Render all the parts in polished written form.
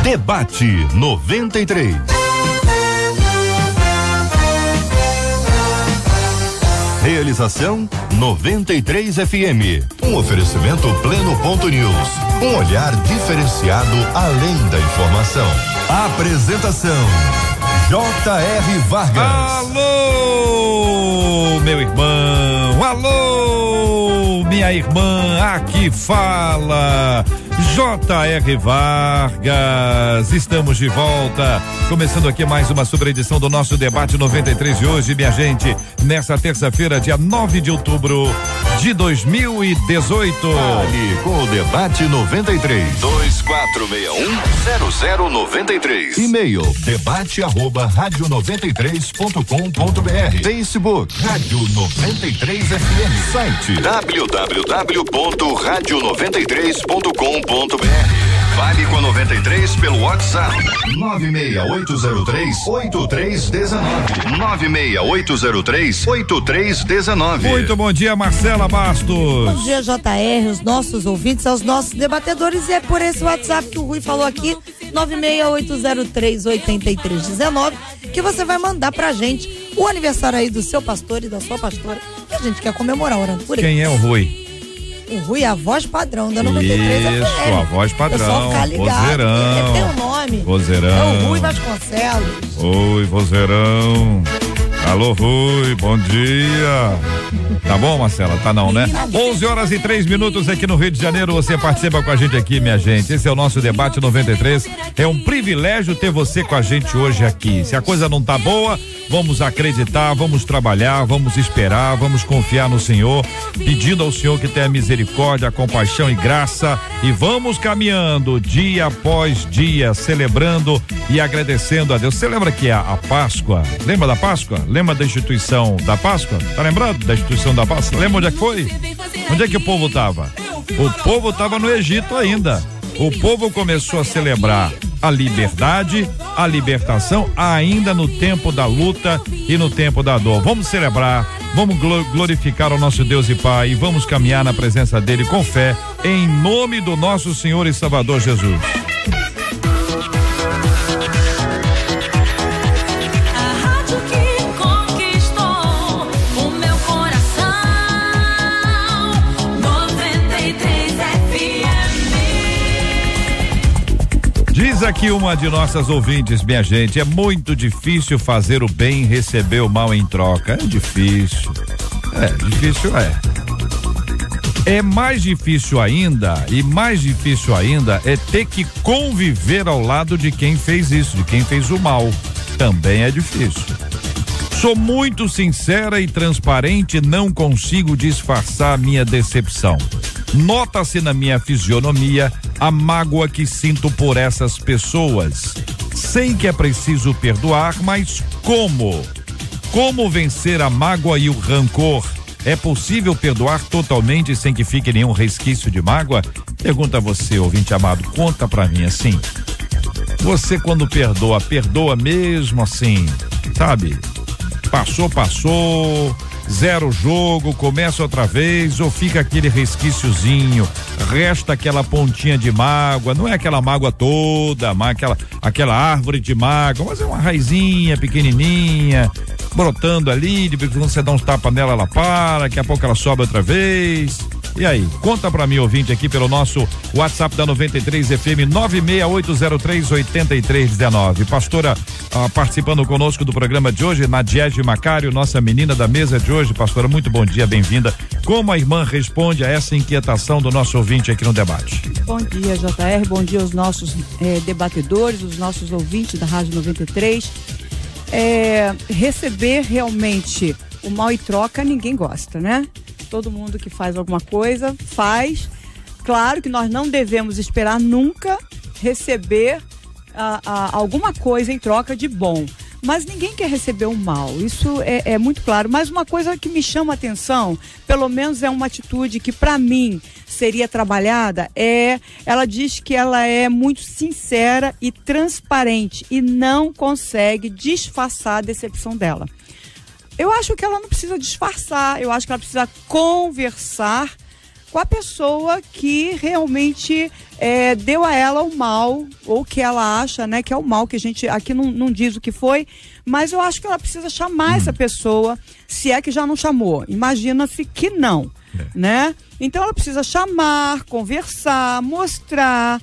Debate 93. Realização 93 FM. Um oferecimento Pleno.news. Um olhar diferenciado além da informação. Apresentação J.R. Vargas. Alô, meu irmão. Alô, minha irmã. Aqui fala J.R. Vargas. Estamos de volta, começando aqui mais uma super edição do nosso Debate 93 de hoje, minha gente, nessa terça-feira, dia 9 de outubro de 2018. Ali com o Debate 93 2461-0093. E-mail debate@radio93.com.br. Facebook Rádio 93 FM. Site www.radio93.com.br. Fale com a 93 pelo WhatsApp 96803-8319. 96803-8319. Muito bom dia, Marcela Bastos. Bom dia, JR, os nossos ouvintes, aos nossos debatedores, e é por esse WhatsApp que o Rui falou aqui, 96803-8319, que você vai mandar pra gente o aniversário aí do seu pastor e da sua pastora, que a gente quer comemorar, orando por ele. Quem é o Rui? O Rui é a voz padrão da 93 FM. Isso, a voz padrão. Pessoal ficar ligado. Vozeirão. Ele tem um nome. Vozeirão. É o Rui Vasconcelos. Oi, vozeirão. Alô, Rui, bom dia. Tá bom, Marcela? Tá não, né? 11h03 aqui no Rio de Janeiro. Você participa com a gente aqui, minha gente. Esse é o nosso Debate 93. É um privilégio ter você com a gente hoje aqui. Se a coisa não tá boa, vamos acreditar, vamos trabalhar, vamos esperar, vamos confiar no Senhor, pedindo ao Senhor que tenha misericórdia, compaixão e graça, e vamos caminhando dia após dia, celebrando e agradecendo a Deus. Você lembra que a Páscoa, lembra da Páscoa? Lembra da instituição da Páscoa? Tá lembrado da instituição da Páscoa? Lembra onde é que foi? Onde é que o povo estava? O povo estava no Egito ainda. O povo começou a celebrar a liberdade, a libertação, ainda no tempo da luta e no tempo da dor. Vamos celebrar, vamos glorificar o nosso Deus e Pai, e vamos caminhar na presença dele com fé, em nome do nosso Senhor e Salvador Jesus. Diz aqui uma de nossas ouvintes, minha gente, é muito difícil fazer o bem e receber o mal em troca. É difícil. É mais difícil ainda, e mais difícil ainda é ter que conviver ao lado de quem fez isso, de quem fez o mal. Também é difícil. Sou muito sincera e transparente, não consigo disfarçar minha decepção. Nota-se na minha fisionomia a mágoa que sinto por essas pessoas. Sei que é preciso perdoar, mas como? Como vencer a mágoa e o rancor? É possível perdoar totalmente sem que fique nenhum resquício de mágoa? Pergunta você, ouvinte amado, conta pra mim assim. Você quando perdoa mesmo assim, sabe? Passou, zero jogo, começa outra vez, ou fica aquele resquíciozinho, resta aquela pontinha de mágoa, não é aquela mágoa toda, aquela árvore de mágoa, mas é uma raizinha pequenininha, brotando ali, depois quando você dá uns tapas nela, ela para, daqui a pouco ela sobe outra vez. E aí, conta pra mim, ouvinte, aqui pelo nosso WhatsApp da 93 FM 96803-8319. Pastora, participando conosco do programa de hoje, Nadiege Macário, nossa menina da mesa de hoje. Pastora, muito bom dia, bem-vinda. Como a irmã responde a essa inquietação do nosso ouvinte aqui no debate? Bom dia, JR, bom dia aos nossos debatedores, os nossos ouvintes da Rádio 93. Receber realmente o mal em troca, ninguém gosta, né? Todo mundo que faz alguma coisa, faz. Claro que nós não devemos esperar nunca receber alguma coisa em troca de bom. Mas ninguém quer receber o mal, isso é muito claro. Mas uma coisa que me chama a atenção, pelo menos é uma atitude que para mim seria trabalhada, ela diz que ela é muito sincera e transparente e não consegue disfarçar a decepção dela. Eu acho que ela não precisa disfarçar, eu acho que ela precisa conversar com a pessoa que realmente deu a ela o mal, ou que ela acha, né, que é o mal, que a gente aqui não diz o que foi, mas eu acho que ela precisa chamar essa pessoa, se é que já não chamou. Imagina-se que não, né? Então ela precisa chamar, conversar, mostrar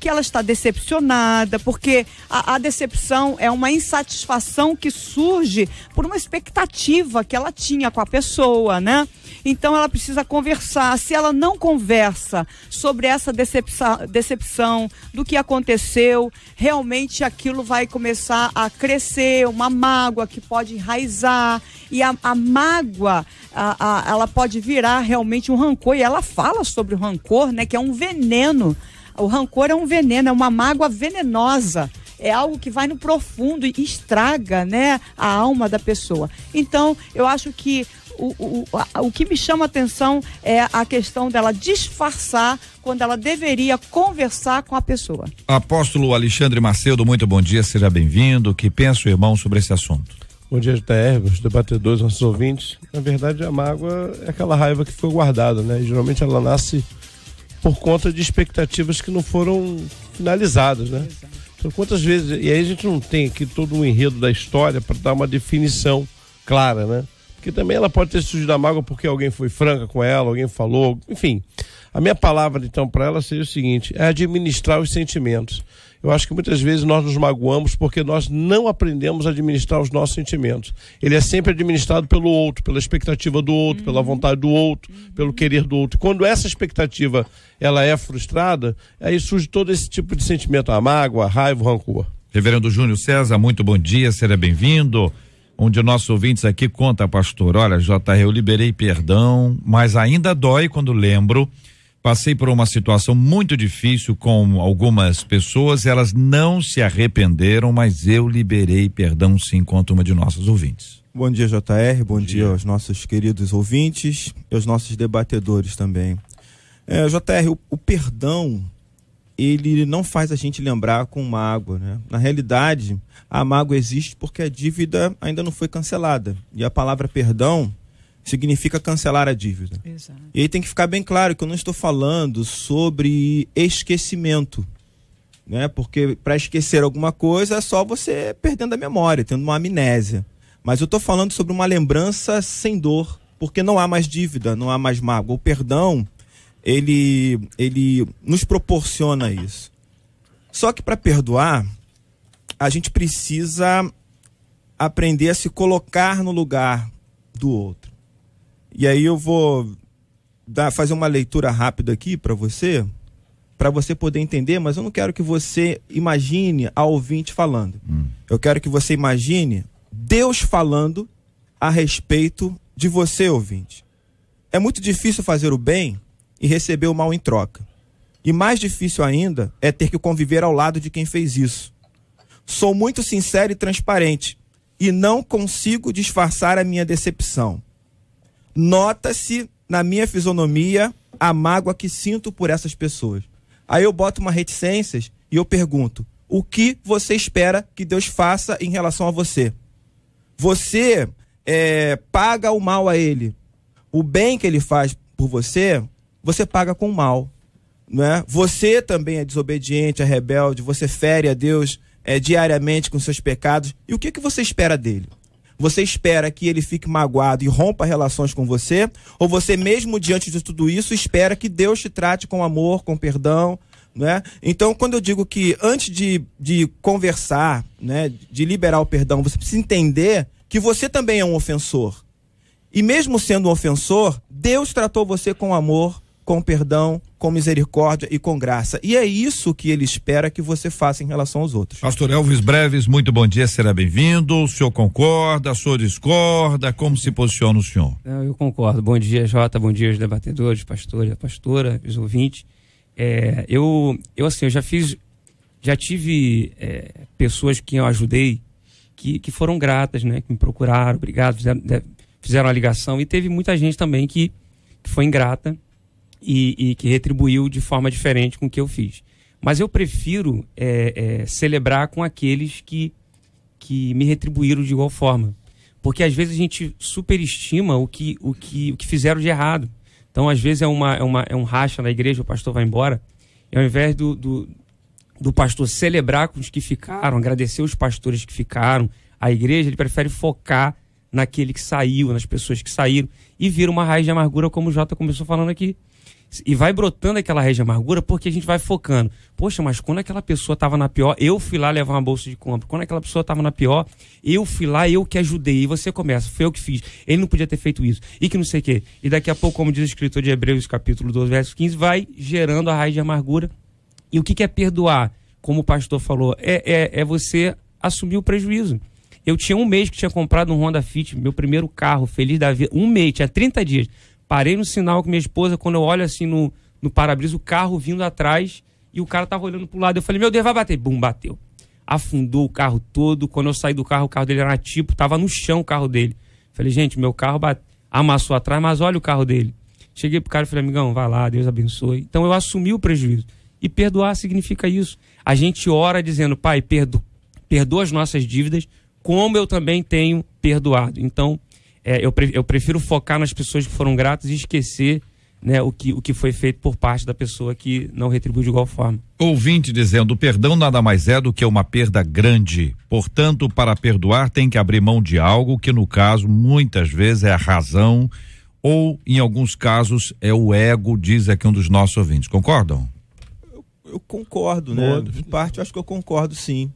que ela está decepcionada, porque a decepção é uma insatisfação que surge por uma expectativa que ela tinha com a pessoa, né? Então ela precisa conversar. Se ela não conversa sobre essa decepção do que aconteceu, realmente aquilo vai começar a crescer, uma mágoa que pode enraizar, e a mágoa ela pode virar realmente um rancor, e ela fala sobre o rancor, né, que é um veneno. O rancor é um veneno, é uma mágoa venenosa, é algo que vai no profundo e estraga, né, a alma da pessoa. Então, eu acho que o que me chama a atenção é a questão dela disfarçar quando ela deveria conversar com a pessoa. Apóstolo Alexandre Macedo, muito bom dia, seja bem-vindo. O que pensa o irmão sobre esse assunto? Bom dia, JR, os debatedores, nossos ouvintes. Na verdade, a mágoa é aquela raiva que foi guardada, né? E geralmente ela nasce por conta de expectativas que não foram finalizadas, né? Então, quantas vezes... E aí a gente não tem aqui todo um enredo da história para dar uma definição clara, né? Porque também ela pode ter surgido da mágoa porque alguém foi franca com ela, alguém falou... Enfim, a minha palavra, então, para ela seria o seguinte: é administrar os sentimentos. Eu acho que muitas vezes nós nos magoamos porque nós não aprendemos a administrar os nossos sentimentos. Ele é sempre administrado pelo outro, pela expectativa do outro, pela vontade do outro, pelo querer do outro. Quando essa expectativa ela é frustrada, aí surge todo esse tipo de sentimento, a mágoa, a raiva, o rancor. Reverendo Júnior César, muito bom dia, seja bem-vindo. Um de nossos ouvintes aqui conta, pastor: olha, JR, eu liberei perdão, mas ainda dói quando lembro. Passei por uma situação muito difícil com algumas pessoas, elas não se arrependeram, mas eu liberei perdão sim, contra uma de nossos ouvintes. Bom dia, JR, bom dia aos nossos queridos ouvintes e aos nossos debatedores também. JR, o perdão, ele não faz a gente lembrar com mágoa, né? Na realidade, a mágoa existe porque a dívida ainda não foi cancelada, e a palavra perdão significa cancelar a dívida. Exato. E aí tem que ficar bem claro que eu não estou falando sobre esquecimento, né? Porque para esquecer alguma coisa é só você perdendo a memória, tendo uma amnésia. Mas eu estou falando sobre uma lembrança sem dor, porque não há mais dívida, não há mais mágoa. O perdão, ele nos proporciona isso. Só que para perdoar, a gente precisa aprender a se colocar no lugar do outro. E aí eu vou fazer uma leitura rápida aqui para você poder entender, mas eu não quero que você imagine a ouvinte falando. Eu quero que você imagine Deus falando a respeito de você, ouvinte. É muito difícil fazer o bem e receber o mal em troca. E mais difícil ainda é ter que conviver ao lado de quem fez isso. Sou muito sincero e transparente e não consigo disfarçar a minha decepção. Nota-se na minha fisionomia a mágoa que sinto por essas pessoas. Aí eu boto uma reticências e eu pergunto: o que você espera que Deus faça em relação a você? Você paga o mal a ele. O bem que ele faz por você, você paga com o mal, né? Você também é desobediente, é rebelde, você fere a Deus diariamente com seus pecados. E o que você espera dele? Você espera que ele fique magoado e rompa relações com você? Ou você, mesmo diante de tudo isso, espera que Deus te trate com amor, com perdão, né? Então, quando eu digo que antes de conversar, né, de liberar o perdão, você precisa entender que você também é um ofensor. E mesmo sendo um ofensor, Deus tratou você com amor, com perdão, com misericórdia e com graça. E é isso que ele espera que você faça em relação aos outros. Pastor Elvis Breves, muito bom dia, será bem-vindo. O senhor concorda, o senhor discorda? Como se posiciona o senhor? Eu concordo. Bom dia, Jota, bom dia aos debatedores, pastor, a pastora, os ouvintes. Eu já tive pessoas que eu ajudei que foram gratas, né? Que me procuraram, obrigado, fizeram a ligação, e teve muita gente também que foi ingrata e que retribuiu de forma diferente com o que eu fiz. Mas eu prefiro celebrar com aqueles que me retribuíram de igual forma. Porque às vezes a gente superestima o que fizeram de errado. Então, às vezes, é um racha na igreja, o pastor vai embora, e ao invés do pastor celebrar com os que ficaram, agradecer os pastores que ficaram, a igreja, ele prefere focar naquele que saiu, nas pessoas que saíram, e vira uma raiz de amargura, como o Jota começou falando aqui. E vai brotando aquela raiz de amargura porque a gente vai focando. Poxa, mas quando aquela pessoa estava na pior, eu fui lá levar uma bolsa de compra. Quando aquela pessoa estava na pior, eu fui lá, eu que ajudei. E você começa, foi eu que fiz. Ele não podia ter feito isso. E que não sei o quê. E daqui a pouco, como diz o escritor de Hebreus, capítulo 12, verso 15, vai gerando a raiz de amargura. E o que é perdoar? Como o pastor falou, é você assumir o prejuízo. Eu tinha um mês que tinha comprado um Honda Fit, meu primeiro carro, feliz da vida. Um mês, tinha 30 dias. Parei no sinal com minha esposa, quando eu olho assim no para-brisa, o carro vindo atrás e o cara tava olhando pro lado. Eu falei, meu Deus, vai bater. Bum, bateu. Afundou o carro todo. Quando eu saí do carro, o carro dele era tipo, tava no chão o carro dele. Falei, gente, meu carro amassou atrás, mas olha o carro dele. Cheguei pro cara e falei, amigão, vai lá, Deus abençoe. Então eu assumi o prejuízo. E perdoar significa isso. A gente ora dizendo, pai, perdoa as nossas dívidas, como eu também tenho perdoado. Então, eu prefiro focar nas pessoas que foram gratas e esquecer, né, o que foi feito por parte da pessoa que não retribuiu de igual forma. Ouvinte dizendo, o perdão nada mais é do que uma perda grande. Portanto, para perdoar tem que abrir mão de algo que, no caso, muitas vezes é a razão ou, em alguns casos, é o ego, diz aqui um dos nossos ouvintes. Concordam? Eu concordo, né? Em parte, eu acho que eu concordo, sim.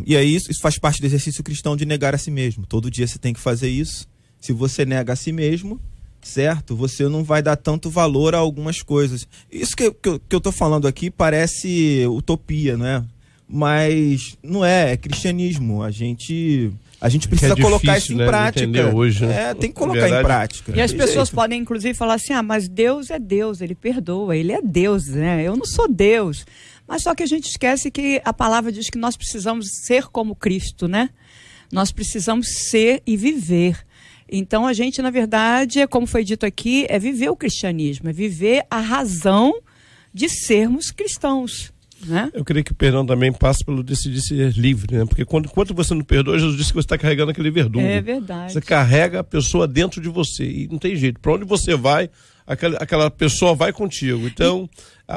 E aí isso faz parte do exercício cristão de negar a si mesmo. Todo dia você tem que fazer isso. Se você nega a si mesmo, certo? Você não vai dar tanto valor a algumas coisas. Isso que eu tô falando aqui parece utopia, não é? Mas não é cristianismo. A gente precisa colocar isso em prática. Hoje, né? Tem que colocar em prática. E as pessoas podem, inclusive, falar assim, mas Deus é Deus, Ele perdoa, Ele é Deus, né? Eu não sou Deus. Mas só que a gente esquece que a palavra diz que nós precisamos ser como Cristo, né? Nós precisamos ser e viver. Então a gente, na verdade, como foi dito aqui, é viver o cristianismo, é viver a razão de sermos cristãos, né? Eu creio que o perdão também passa pelo decidir ser livre, né? Porque enquanto você não perdoa, Jesus disse que você está carregando aquele verdugo. É verdade. Você carrega a pessoa dentro de você e não tem jeito. Para onde você vai, aquela pessoa vai contigo. Então,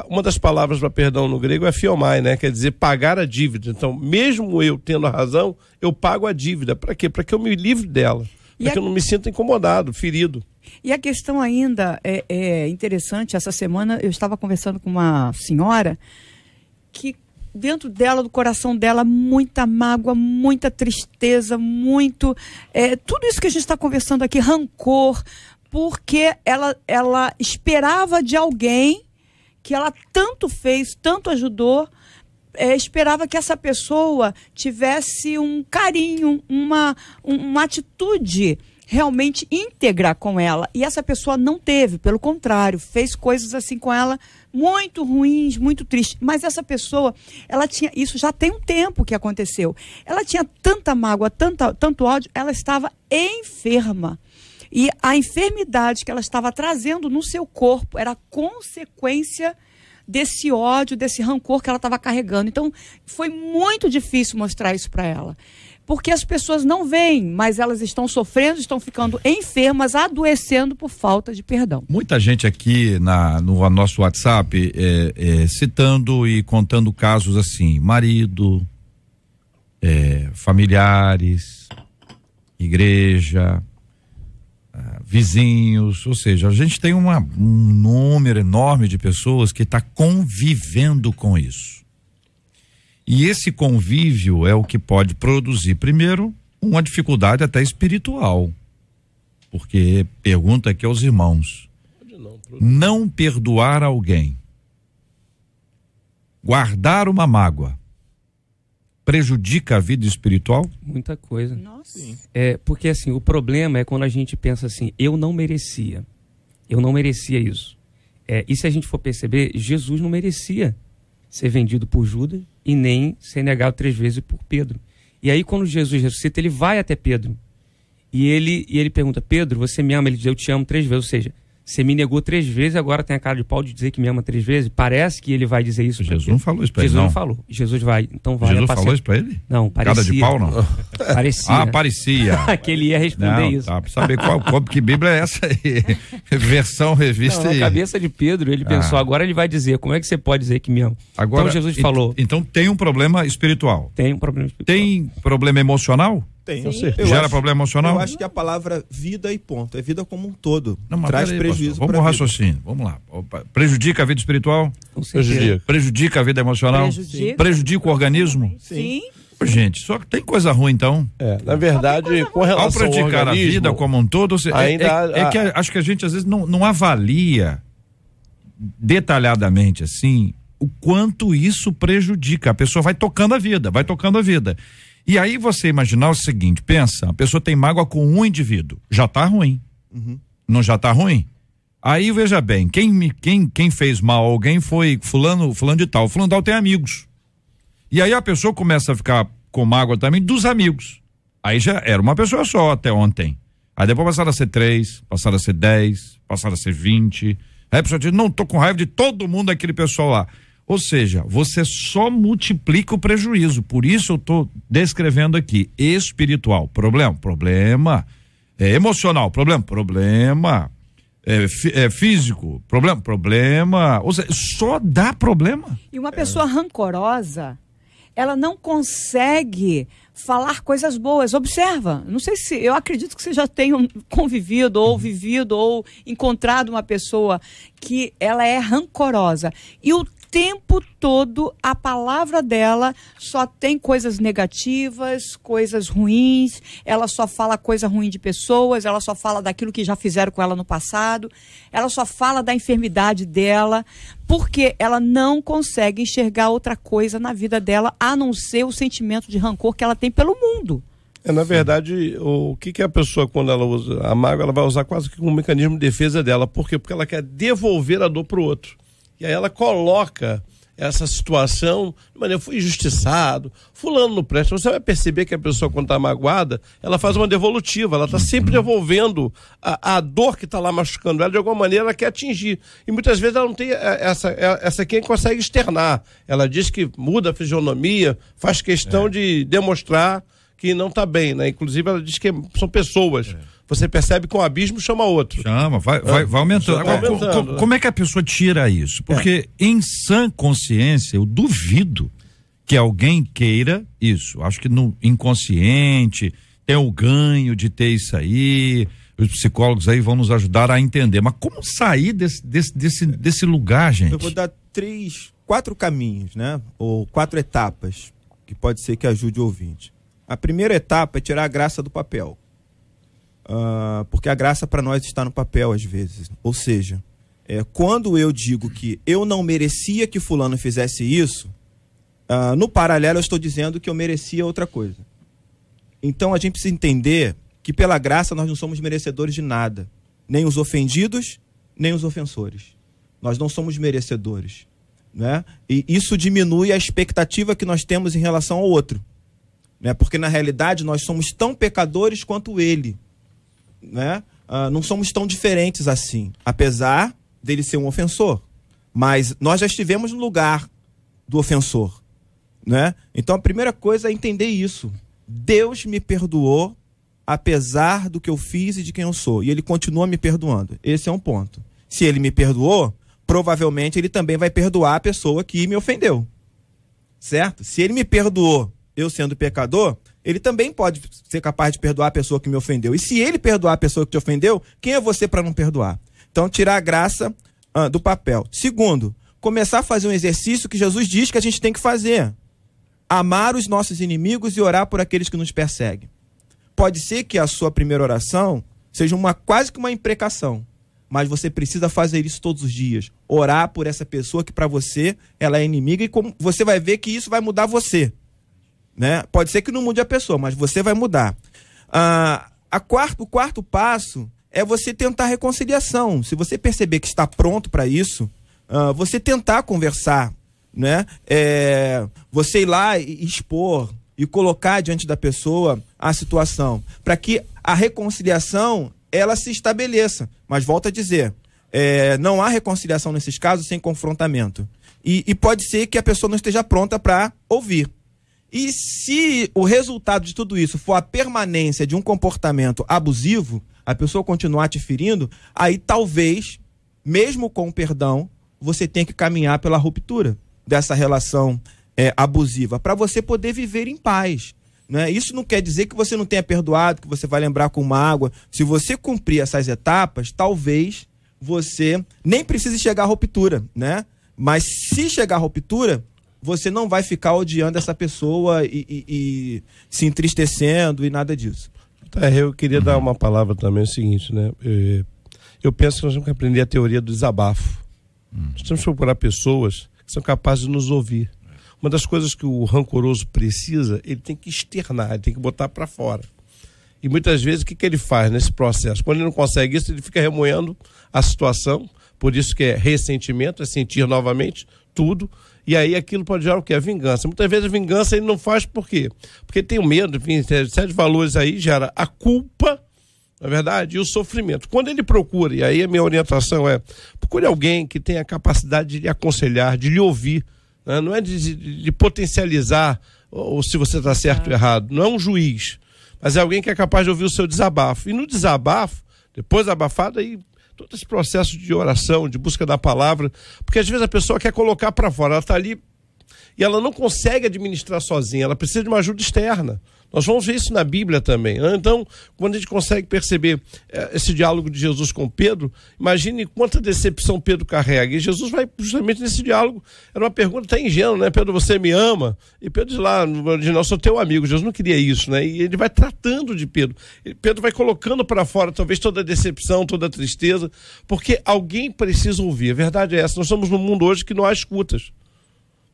uma das palavras para perdão no grego é fiomai, né? Quer dizer, pagar a dívida. Então, mesmo eu tendo a razão, eu pago a dívida. Para quê? Para que eu me livre dela. Para que eu não me sinta incomodado, ferido. E a questão ainda é interessante. Essa semana eu estava conversando com uma senhora que dentro dela, do coração dela, muita mágoa, muita tristeza, tudo isso que a gente está conversando aqui, rancor, porque ela esperava de alguém que ela tanto fez, tanto ajudou, esperava que essa pessoa tivesse um carinho, uma atitude realmente íntegra com ela. E essa pessoa não teve, pelo contrário, fez coisas assim com ela muito ruins, muito tristes. Mas essa pessoa, ela tinha, isso já tem um tempo que aconteceu, ela tinha tanta mágoa, tanto ódio, ela estava enferma. E a enfermidade que ela estava trazendo no seu corpo era consequência desse ódio, desse rancor que ela estava carregando. Então, foi muito difícil mostrar isso para ela. Porque as pessoas não veem, mas elas estão sofrendo, estão ficando enfermas, adoecendo por falta de perdão. Muita gente aqui no nosso WhatsApp citando e contando casos assim, marido, familiares, igreja, vizinhos, ou seja, a gente tem um número enorme de pessoas que está convivendo com isso. E esse convívio é o que pode produzir, primeiro, uma dificuldade até espiritual. Porque pergunta aqui aos irmãos, não perdoar alguém, guardar uma mágoa, prejudica a vida espiritual? Muita coisa. Nossa. Sim. Porque assim, o problema é quando a gente pensa assim, eu não merecia isso. E se a gente for perceber, Jesus não merecia ser vendido por Judas e nem ser negado 3 vezes por Pedro. E aí quando Jesus ressuscita, ele vai até Pedro e ele pergunta, Pedro, você me ama? Ele diz, eu te amo 3 vezes. Ou seja, Você me negou 3 vezes, agora tem a cara de pau de dizer que me ama 3 vezes. Parece que ele vai dizer isso. Jesus não falou isso pra ele, Jesus não. não falou. Jesus vai, então vai. Jesus falou isso pra ele? Não, parecia. Cara de pau, não? Parecia. Ah, parecia. Que ele ia responder não, isso. Tá, pra saber que Bíblia é essa aí. Versão, revista não, aí. Na cabeça de Pedro, ele pensou, agora ele vai dizer, como é que você pode dizer que me ama? Agora, então Jesus falou. Então tem um problema espiritual. Tem um problema espiritual. Tem problema emocional? Tem. Gera problema emocional? Eu acho que a palavra vida e ponto. É vida como um todo. Não, mas traz peraí, prejuízo. Vamos ao raciocínio. Vamos lá. Opa. Prejudica a vida espiritual? Prejudica a vida emocional? Prejudica o organismo? Sim. Gente, só que tem coisa ruim, então. Na verdade, com relação ao prejudicar a vida como um todo, que acho que a gente às vezes não avalia detalhadamente assim o quanto isso prejudica. A pessoa vai tocando a vida. E aí você imaginar o seguinte, pensa, a pessoa tem mágoa com um indivíduo, já tá ruim. Não já tá ruim? Aí veja bem, quem fez mal a alguém foi fulano de tal. Fulano de tal tem amigos. E aí a pessoa começa a ficar com mágoa também dos amigos. Aí já era uma pessoa só até ontem. Aí depois passaram a ser 3, passaram a ser 10, passaram a ser 20. Aí a pessoa diz, não, tô com raiva de todo mundo daquele pessoal lá. Ou seja, você só multiplica o prejuízo. Por isso eu tô descrevendo aqui. Espiritual, problema. Emocional, problema. Físico, problema. Ou seja, só dá problema. E uma pessoa rancorosa, ela não consegue falar coisas boas. Observa, não sei se, eu acredito que você já tenha convivido ou vivido ou encontrado uma pessoa que ela é rancorosa. E o tempo todo a palavra dela só tem coisas negativas, coisas ruins, ela só fala coisa ruim de pessoas, ela só fala daquilo que já fizeram com ela no passado, ela só fala da enfermidade dela, porque ela não consegue enxergar outra coisa na vida dela, a não ser o sentimento de rancor que ela tem pelo mundo. Na verdade, o que a pessoa, quando ela usa a mágoa, ela vai usar quase que como um mecanismo de defesa dela. Por quê? Porque ela quer devolver a dor para o outro. E aí ela coloca essa situação, eu fui injustiçado, fulano não presta. Você vai perceber que a pessoa, quando está magoada, ela faz uma devolutiva, ela está sempre devolvendo a dor que está lá machucando ela, de alguma maneira ela quer atingir. E muitas vezes ela não tem essa quem consegue externar. Ela diz que muda a fisionomia, faz questão de demonstrar que não está bem, né? Inclusive ela diz que são pessoas. Você percebe que um abismo chama outro. Vai aumentando. Agora, como é que a pessoa tira isso? Porque em sã consciência, eu duvido que alguém queira isso. Acho que no inconsciente tem o ganho de ter isso aí. Os psicólogos aí vão nos ajudar a entender. Mas como sair desse lugar, gente? Eu vou dar 4 caminhos, né? Ou 4 etapas que pode ser que ajude o ouvinte. A primeira etapa é tirar a graça do papel. Porque a graça para nós está no papel às vezes. Ou seja, quando eu digo que eu não merecia que fulano fizesse isso, no paralelo eu estou dizendo que eu merecia outra coisa. Então a gente precisa entender que pela graça nós não somos merecedores de nada. Nem os ofendidos, nem os ofensores. Nós não somos merecedores, né? E isso diminui a expectativa que nós temos em relação ao outro, né? Porque na realidade nós somos tão pecadores quanto ele, né? Não somos tão diferentes assim, apesar dele ser um ofensor, mas nós já estivemos no lugar do ofensor, né? Então a primeira coisa é entender isso. Deus me perdoou apesar do que eu fiz e de quem eu sou, e ele continua me perdoando. Esse é um ponto. Se ele me perdoou, provavelmente ele também vai perdoar a pessoa que me ofendeu, certo? Se ele me perdoou, eu sendo pecador, ele também pode ser capaz de perdoar a pessoa que me ofendeu. E se ele perdoar a pessoa que te ofendeu, quem é você para não perdoar? Então, tirar a graça do papel. Segundo, começar a fazer um exercício que Jesus diz que a gente tem que fazer. Amar os nossos inimigos e orar por aqueles que nos perseguem. Pode ser que a sua primeira oração seja quase que uma imprecação, mas você precisa fazer isso todos os dias. Orar por essa pessoa que para você ela é inimiga, e como você vai ver que isso vai mudar você, né? Pode ser que não mude a pessoa, mas você vai mudar. O quarto passo é você tentar reconciliação. Se você perceber que está pronto para isso, você tentar conversar, né? Você ir lá e expor e colocar diante da pessoa a situação, para que a reconciliação ela se estabeleça. Mas volto a dizer, não há reconciliação nesses casos sem confrontamento. E pode ser que a pessoa não esteja pronta para ouvir. E se o resultado de tudo isso for a permanência de um comportamento abusivo, a pessoa continuar te ferindo, aí talvez, mesmo com o perdão, você tenha que caminhar pela ruptura dessa relação abusiva, para você poder viver em paz. Né? Isso não quer dizer que você não tenha perdoado, que você vai lembrar com mágoa. Se você cumprir essas etapas, talvez você nem precise chegar à ruptura, né? Mas se chegar à ruptura, você não vai ficar odiando essa pessoa e se entristecendo e nada disso. Eu queria dar uma palavra também, é o seguinte, né? Eu penso que nós temos que aprender a teoria do desabafo. Nós temos que procurar pessoas que são capazes de nos ouvir. Uma das coisas que o rancoroso precisa, ele tem que externar, ele tem que botar para fora. E muitas vezes o que ele faz nesse processo? Quando ele não consegue isso, ele fica remoendo a situação, por isso que é ressentimento, é sentir novamente tudo, e aí aquilo pode gerar o quê? A vingança. Muitas vezes a vingança ele não faz por quê? Porque ele tem o medo, enfim, sete valores aí, gera a culpa, na verdade, e o sofrimento. Quando ele procura, e aí a minha orientação procure alguém que tenha a capacidade de lhe aconselhar, de lhe ouvir, né? Não é de potencializar ou se você está certo ou errado, não é um juiz, mas é alguém que é capaz de ouvir o seu desabafo. E no desabafo, depois abafado, aí todo esse processo de oração, de busca da palavra, porque às vezes a pessoa quer colocar para fora, ela está ali e ela não consegue administrar sozinha, ela precisa de uma ajuda externa. Nós vamos ver isso na Bíblia também. Então, quando a gente consegue perceber esse diálogo de Jesus com Pedro, imagine quanta decepção Pedro carrega. E Jesus vai justamente nesse diálogo. Era uma pergunta até ingênua, né? Pedro, você me ama? E Pedro diz lá, eu sou teu amigo. Jesus não queria isso, né? E ele vai tratando de Pedro. E Pedro vai colocando para fora talvez toda a decepção, toda a tristeza, porque alguém precisa ouvir. A verdade é essa. Nós estamos num mundo hoje que não há escutas.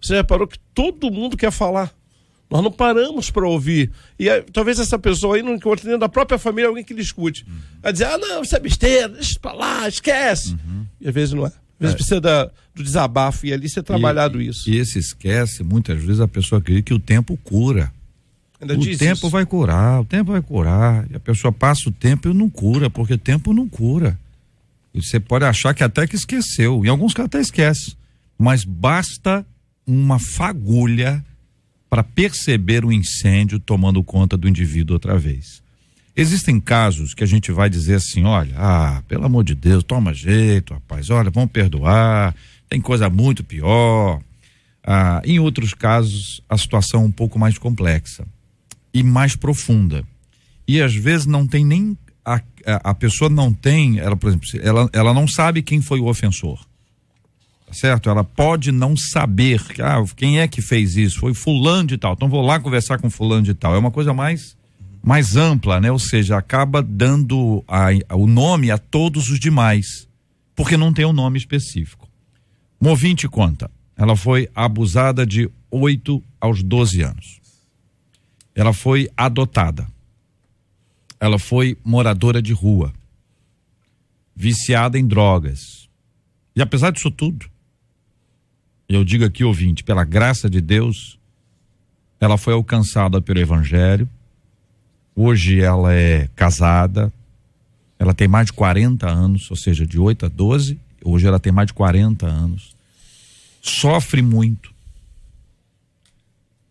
Você reparou que todo mundo quer falar. Nós não paramos para ouvir. E talvez essa pessoa aí não encontre dentro da própria família alguém que lhe escute. Vai dizer, não, isso é besteira, deixa isso para lá, esquece. E às vezes não é. Às vezes precisa do desabafo e ali ser trabalhado isso. E esse esquece, muitas vezes a pessoa acredita que o tempo cura. O tempo vai curar, o tempo vai curar. E a pessoa passa o tempo e não cura, porque o tempo não cura. E você pode achar que até que esqueceu. Em alguns casos até esquece. Mas basta uma fagulha para perceber o incêndio tomando conta do indivíduo outra vez. Existem casos que a gente vai dizer assim, olha, pelo amor de Deus, toma jeito, rapaz, olha, vamos perdoar, tem coisa muito pior. Em outros casos, a situação é um pouco mais complexa e mais profunda. E às vezes não tem nem, a pessoa não tem, ela, por exemplo, ela não sabe quem foi o ofensor. Certo? Ela pode não saber quem é que fez isso, foi fulano de tal, então vou lá conversar com fulano de tal. É uma coisa mais ampla, né? Ou seja, acaba dando o nome a todos os demais, porque não tem um nome específico. Um ouvinte conta, ela foi abusada de 8 aos 12 anos. Ela foi adotada. Ela foi moradora de rua, viciada em drogas. E apesar disso tudo, eu digo aqui, ouvinte, pela graça de Deus, ela foi alcançada pelo Evangelho. Hoje ela é casada, ela tem mais de 40 anos, ou seja, de 8 a 12, hoje ela tem mais de 40 anos. Sofre muito.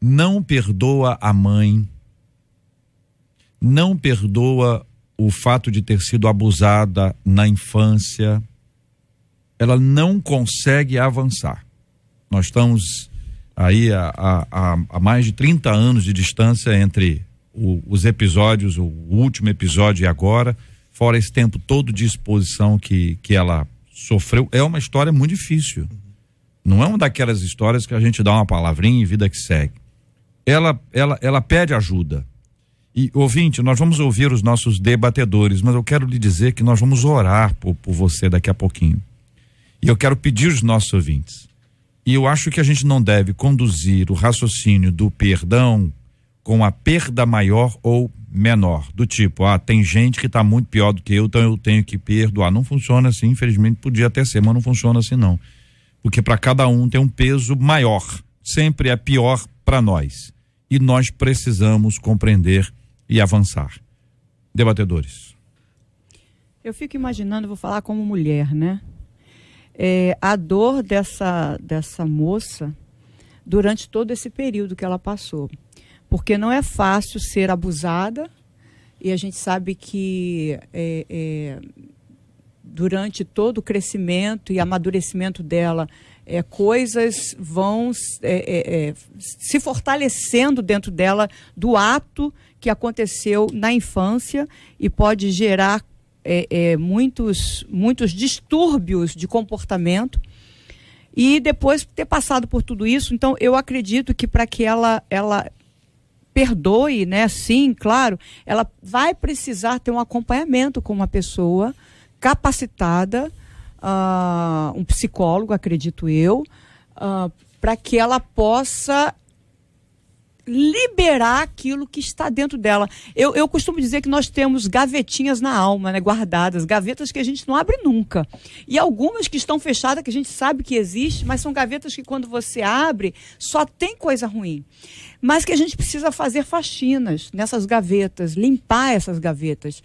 Não perdoa a mãe. Não perdoa o fato de ter sido abusada na infância. Ela não consegue avançar. Nós estamos aí há mais de 30 anos de distância entre os episódios, o último episódio e agora, fora esse tempo todo de exposição que ela sofreu. É uma história muito difícil. Não é uma daquelas histórias que a gente dá uma palavrinha e vida que segue. Ela pede ajuda. E, ouvinte, nós vamos ouvir os nossos debatedores, mas eu quero lhe dizer que nós vamos orar por você daqui a pouquinho. E eu quero pedir aos nossos ouvintes. E eu acho que a gente não deve conduzir o raciocínio do perdão com a perda maior ou menor. Do tipo, tem gente que está muito pior do que eu, então eu tenho que perdoar. Não funciona assim, infelizmente podia até ser, mas não funciona assim não. Porque para cada um tem um peso maior. Sempre é pior para nós. E nós precisamos compreender e avançar. Debatedores. Eu fico imaginando, vou falar como mulher, né? a dor dessa moça durante todo esse período que ela passou. Porque não é fácil ser abusada, e a gente sabe que durante todo o crescimento e amadurecimento dela, coisas vão se fortalecendo dentro dela do ato que aconteceu na infância e pode gerar muitos distúrbios de comportamento. E depois de ter passado por tudo isso, então eu acredito que para que ela perdoe, né? Sim, claro, ela vai precisar ter um acompanhamento com uma pessoa capacitada, um psicólogo, acredito eu, para que ela possa liberar aquilo que está dentro dela. Eu costumo dizer que nós temos gavetinhas na alma, né, guardadas, gavetas que a gente não abre nunca. E algumas que estão fechadas, que a gente sabe que existe, mas são gavetas que quando você abre, só tem coisa ruim. Mas que a gente precisa fazer faxinas nessas gavetas, limpar essas gavetas.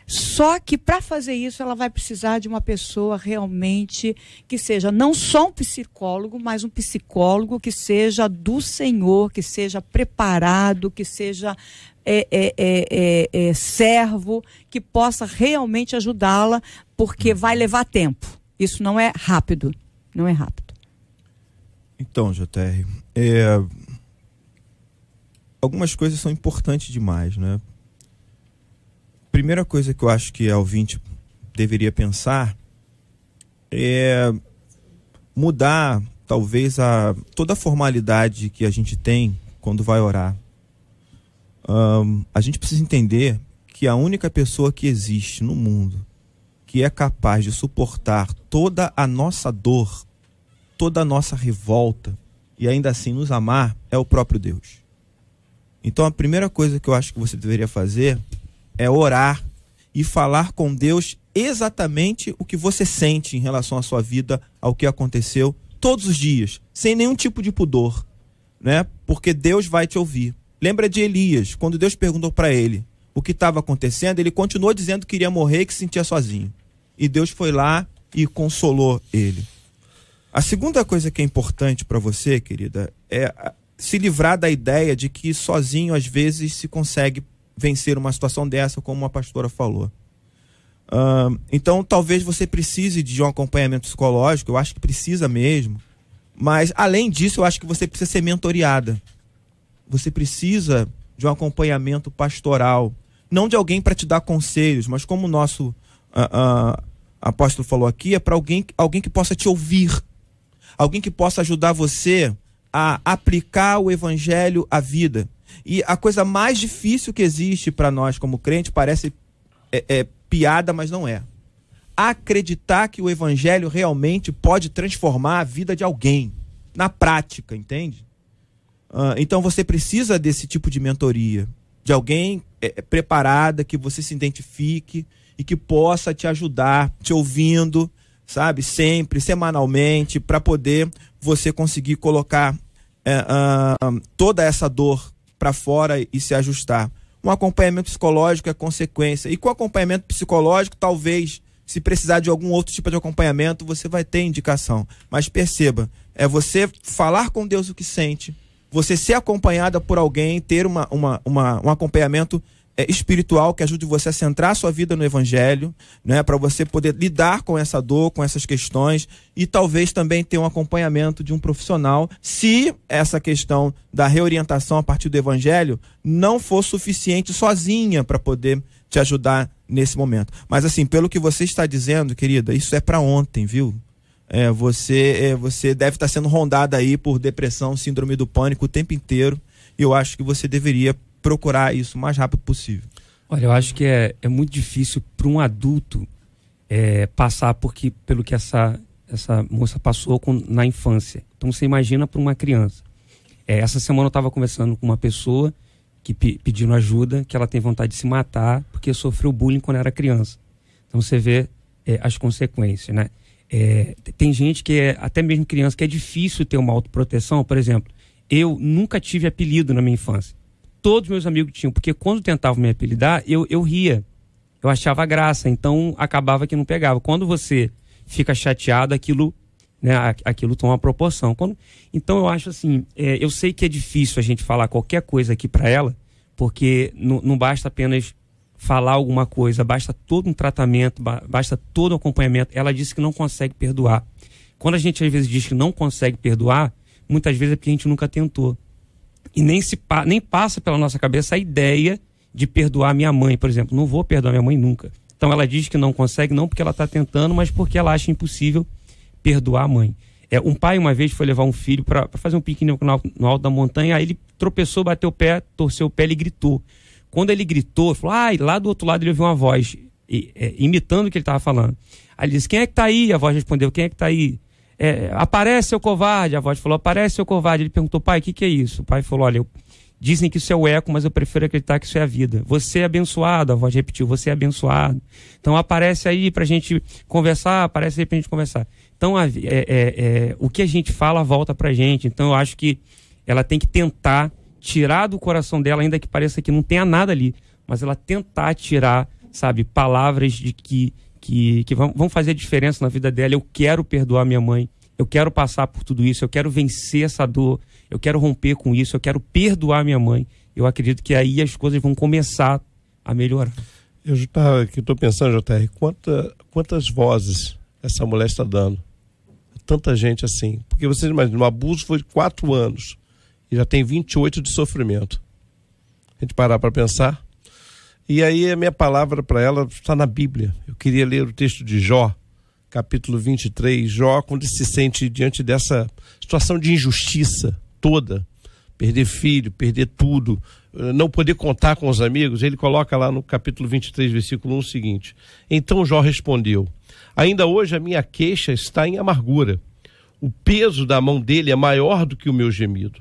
Só que para fazer isso ela vai precisar de uma pessoa realmente que seja não só um psicólogo, mas um psicólogo que seja do Senhor, que seja preparado, que seja servo, que possa realmente ajudá-la, porque vai levar tempo. Isso não é rápido, não é rápido. Então, JR, algumas coisas são importantes demais, né? Primeira coisa que eu acho que a ouvinte deveria pensar é mudar, talvez, toda a formalidade que a gente tem quando vai orar. A gente precisa entender que a única pessoa que existe no mundo que é capaz de suportar toda a nossa dor, toda a nossa revolta e ainda assim nos amar é o próprio Deus. Então a primeira coisa que eu acho que você deveria fazer é orar e falar com Deus exatamente o que você sente em relação à sua vida, ao que aconteceu, todos os dias, sem nenhum tipo de pudor, né? Porque Deus vai te ouvir. Lembra de Elias, quando Deus perguntou para ele o que estava acontecendo, ele continuou dizendo que iria morrer e que se sentia sozinho. E Deus foi lá e consolou ele. A segunda coisa que é importante para você, querida, é se livrar da ideia de que sozinho às vezes se consegue vencer uma situação dessa, como a pastora falou. Então talvez você precise de um acompanhamento psicológico, eu acho que precisa mesmo, mas além disso eu acho que você precisa ser mentoreada. Você precisa de um acompanhamento pastoral, não de alguém para te dar conselhos, mas como o nosso apóstolo falou aqui, é para alguém que possa te ouvir, alguém que possa ajudar você a aplicar o evangelho à vida. E a coisa mais difícil que existe para nós como crente, parece piada, mas não é. Acreditar que o evangelho realmente pode transformar a vida de alguém, na prática, entende? Então você precisa desse tipo de mentoria, de alguém preparada, que você se identifique e que possa te ajudar, te ouvindo, sabe? Sempre, semanalmente, para poder você conseguir colocar toda essa dor para fora e se ajustar. Um acompanhamento psicológico é consequência. E com acompanhamento psicológico, talvez, se precisar de algum outro tipo de acompanhamento, você vai ter indicação. Mas perceba, é você falar com Deus o que sente, você ser acompanhada por alguém, ter um acompanhamento espiritual que ajude você a centrar a sua vida no evangelho, né, para você poder lidar com essa dor, com essas questões, e talvez também ter um acompanhamento de um profissional, se essa questão da reorientação a partir do evangelho não for suficiente sozinha para poder te ajudar nesse momento. Mas assim, pelo que você está dizendo, querida, isso é para ontem, viu? Você deve estar sendo rondada aí por depressão, síndrome do pânico o tempo inteiro, e eu acho que você deveria procurar isso o mais rápido possível. Olha, eu acho que é muito difícil para um adulto passar pelo que essa moça passou na infância. Então você imagina para uma criança. Essa semana eu estava conversando com uma pessoa que pedindo ajuda, que ela tem vontade de se matar porque sofreu bullying quando era criança. Então você vê as consequências, né? Tem gente que até mesmo criança, que é difícil ter uma autoproteção. Por exemplo, eu nunca tive apelido na minha infância. Todos meus amigos tinham, porque quando tentavam me apelidar, eu ria. Eu achava graça, então acabava que não pegava. Quando você fica chateado, aquilo, né, aquilo toma uma proporção. Então eu acho assim, eu sei que é difícil a gente falar qualquer coisa aqui para ela, porque não basta apenas falar alguma coisa, basta todo um tratamento, basta todo um acompanhamento. Ela disse que não consegue perdoar. Quando a gente às vezes diz que não consegue perdoar, muitas vezes é porque a gente nunca tentou. E nem passa pela nossa cabeça a ideia de perdoar minha mãe, por exemplo. Não vou perdoar minha mãe nunca. Então ela diz que não consegue, não porque ela está tentando, mas porque ela acha impossível perdoar a mãe. Um pai uma vez foi levar um filho para fazer um piquenique no alto da montanha, aí ele tropeçou, bateu o pé, torceu o pé, ele gritou. Quando ele gritou, falou, lá do outro lado ele ouviu uma voz, imitando o que ele estava falando. Aí ele disse, quem é que está aí? A voz respondeu, quem é que está aí? Aparece, seu covarde. A voz falou, aparece, seu covarde. Ele perguntou, pai, o que é isso? O pai falou, olha, dizem que isso é o eco, mas eu prefiro acreditar que isso é a vida. Você é abençoado. A voz repetiu, você é abençoado. Então aparece aí pra gente conversar, aparece aí pra gente conversar. Então o que a gente fala volta pra gente. Então eu acho que ela tem que tentar tirar do coração dela, ainda que pareça que não tenha nada ali, mas ela tentar tirar, sabe, palavras de que vão fazer diferença na vida dela. Eu quero perdoar minha mãe, eu quero passar por tudo isso, eu quero vencer essa dor, eu quero romper com isso, eu quero perdoar minha mãe. Eu acredito que aí as coisas vão começar a melhorar. Eu estou pensando, JR, quantas vozes essa mulher está dando? Tanta gente assim. Porque vocês imaginam, o abuso foi de 4 anos e já tem 28 de sofrimento. A gente parar para pensar. E aí a minha palavra para ela está na Bíblia. Eu queria ler o texto de Jó, capítulo 23. Jó, quando se sente diante dessa situação de injustiça toda, perder filho, perder tudo, não poder contar com os amigos, ele coloca lá no capítulo 23, versículo 1 o seguinte: então Jó respondeu, ainda hoje a minha queixa está em amargura, o peso da mão dele é maior do que o meu gemido.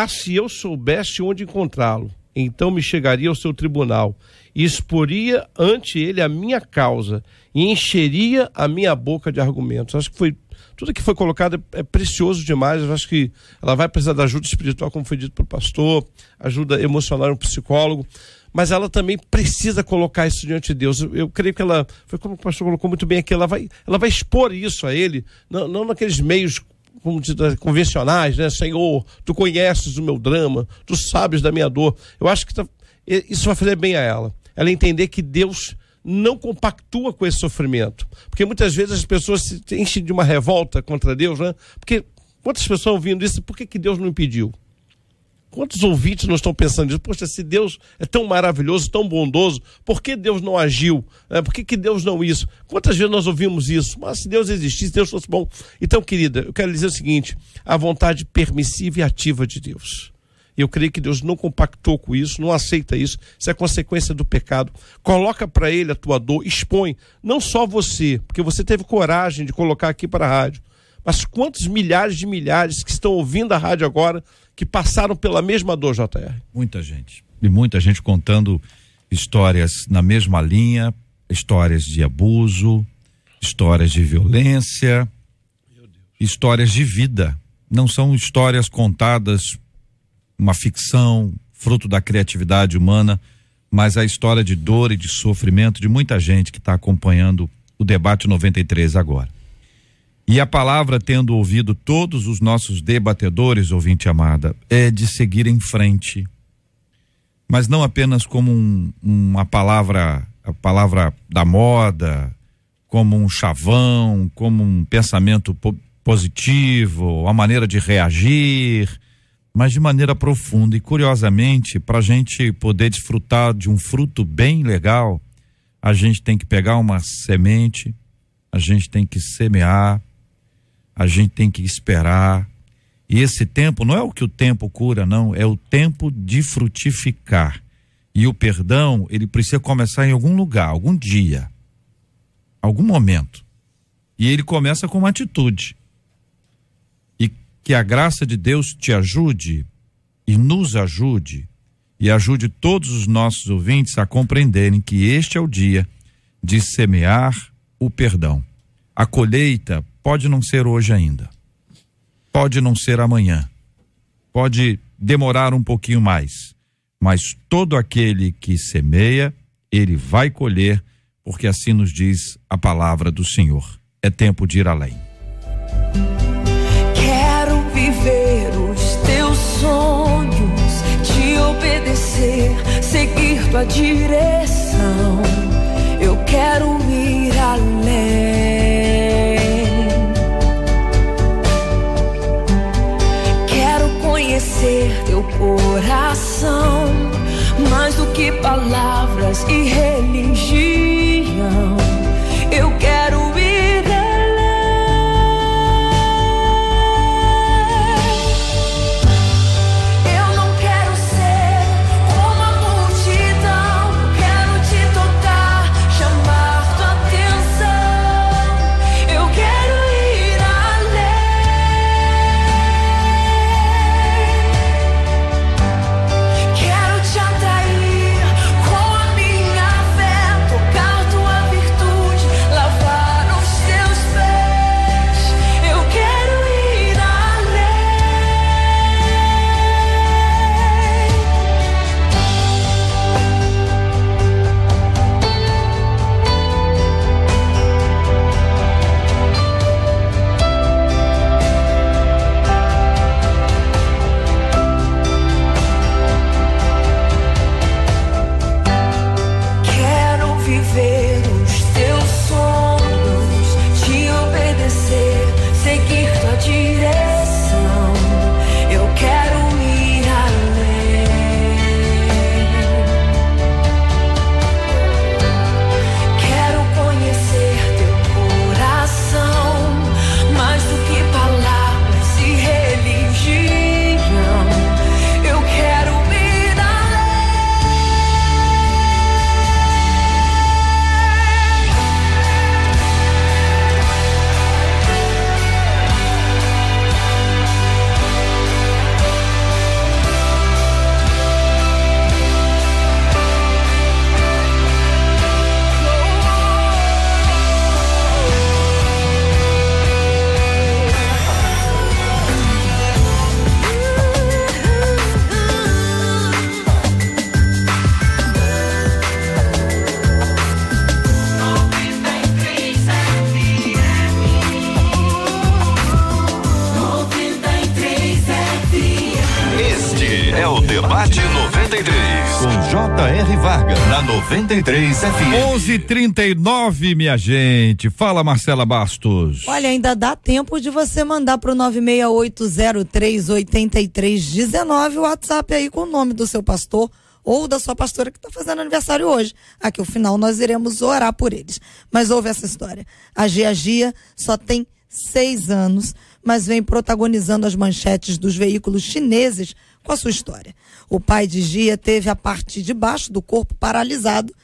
Se eu soubesse onde encontrá-lo, então me chegaria ao seu tribunal e exporia ante ele a minha causa e encheria a minha boca de argumentos. Acho que tudo que foi colocado é precioso demais. Eu acho que ela vai precisar da ajuda espiritual, como foi dito pelo pastor, ajuda emocional, um psicólogo, mas ela também precisa colocar isso diante de Deus. Eu creio que ela, foi como o pastor colocou muito bem aqui, ela vai expor isso a ele, não naqueles meios como convencionais, né? Senhor, tu conheces o meu drama, tu sabes da minha dor. Eu acho que isso vai fazer bem a ela entender que Deus não compactua com esse sofrimento, porque muitas vezes as pessoas se enchem de uma revolta contra Deus, né? Porque quantas pessoas ouvindo isso, por que Deus não impediu? Quantos ouvintes não estão pensando nisso? Poxa, se Deus é tão maravilhoso, tão bondoso, por que Deus não agiu? Por que Deus não isso? Quantas vezes nós ouvimos isso? Mas se Deus existisse, se Deus fosse bom. Então, querida, eu quero dizer o seguinte, a vontade permissiva e ativa de Deus. Eu creio que Deus não compactou com isso, não aceita isso. Isso é consequência do pecado. Coloca para ele a tua dor, expõe. Não só você, porque você teve coragem de colocar aqui para a rádio, mas quantos milhares de milhares que estão ouvindo a rádio agora, que passaram pela mesma dor, JR? Muita gente. E muita gente contando histórias na mesma linha, histórias de abuso, histórias de violência, histórias de vida. Não são histórias contadas, uma ficção, fruto da criatividade humana, mas a história de dor e de sofrimento de muita gente que está acompanhando o debate 93 agora. E a palavra, tendo ouvido todos os nossos debatedores, ouvinte amada, é de seguir em frente, mas não apenas como a palavra da moda, como um chavão, como um pensamento positivo, a maneira de reagir, mas de maneira profunda. E curiosamente, para a gente poder desfrutar de um fruto bem legal, a gente tem que pegar uma semente, a gente tem que semear, a gente tem que esperar. E esse tempo não é o que o tempo cura, não, é o tempo de frutificar. E o perdão, ele precisa começar em algum lugar, algum dia, algum momento. E ele começa com uma atitude. E que a graça de Deus te ajude e nos ajude e ajude todos os nossos ouvintes a compreenderem que este é o dia de semear o perdão. A colheita pode não ser hoje ainda, pode não ser amanhã, pode demorar um pouquinho mais, mas todo aquele que semeia, ele vai colher, porque assim nos diz a palavra do Senhor. é tempo de ir além. Quero viver os teus sonhos, te obedecer, seguir tua direção. Eu quero ir além. Quero conhecer teu coração, mais do que palavras e religião. Eu quero ir além. Eu não quero ser como a multidão. Quero te tocar, chamar tua atenção. Eu quero ir além. Quero te atrair com a minha fé, tocar tua virtude, lavar os teus pés. Eu quero ir além. Quero viver os teus sonhos, te obedecer, seguir tua direção. Eu quero ir além. Quero conhecer teu coração, mais do que palavras e religião. Eu quero ir Este é o Debate 93, com J.R. Vargas, na 93 FM. 11:39, minha gente. Fala, Marcela Bastos. Olha, ainda dá tempo de você mandar pro 968038319 o WhatsApp aí com o nome do seu pastor ou da sua pastora que está fazendo aniversário hoje. Aqui, ao final, nós iremos orar por eles. Mas ouve essa história. A Gia só tem 6 anos, mas vem protagonizando as manchetes dos veículos chineses com a sua história. O pai de Gia teve a parte de baixo do corpo paralisado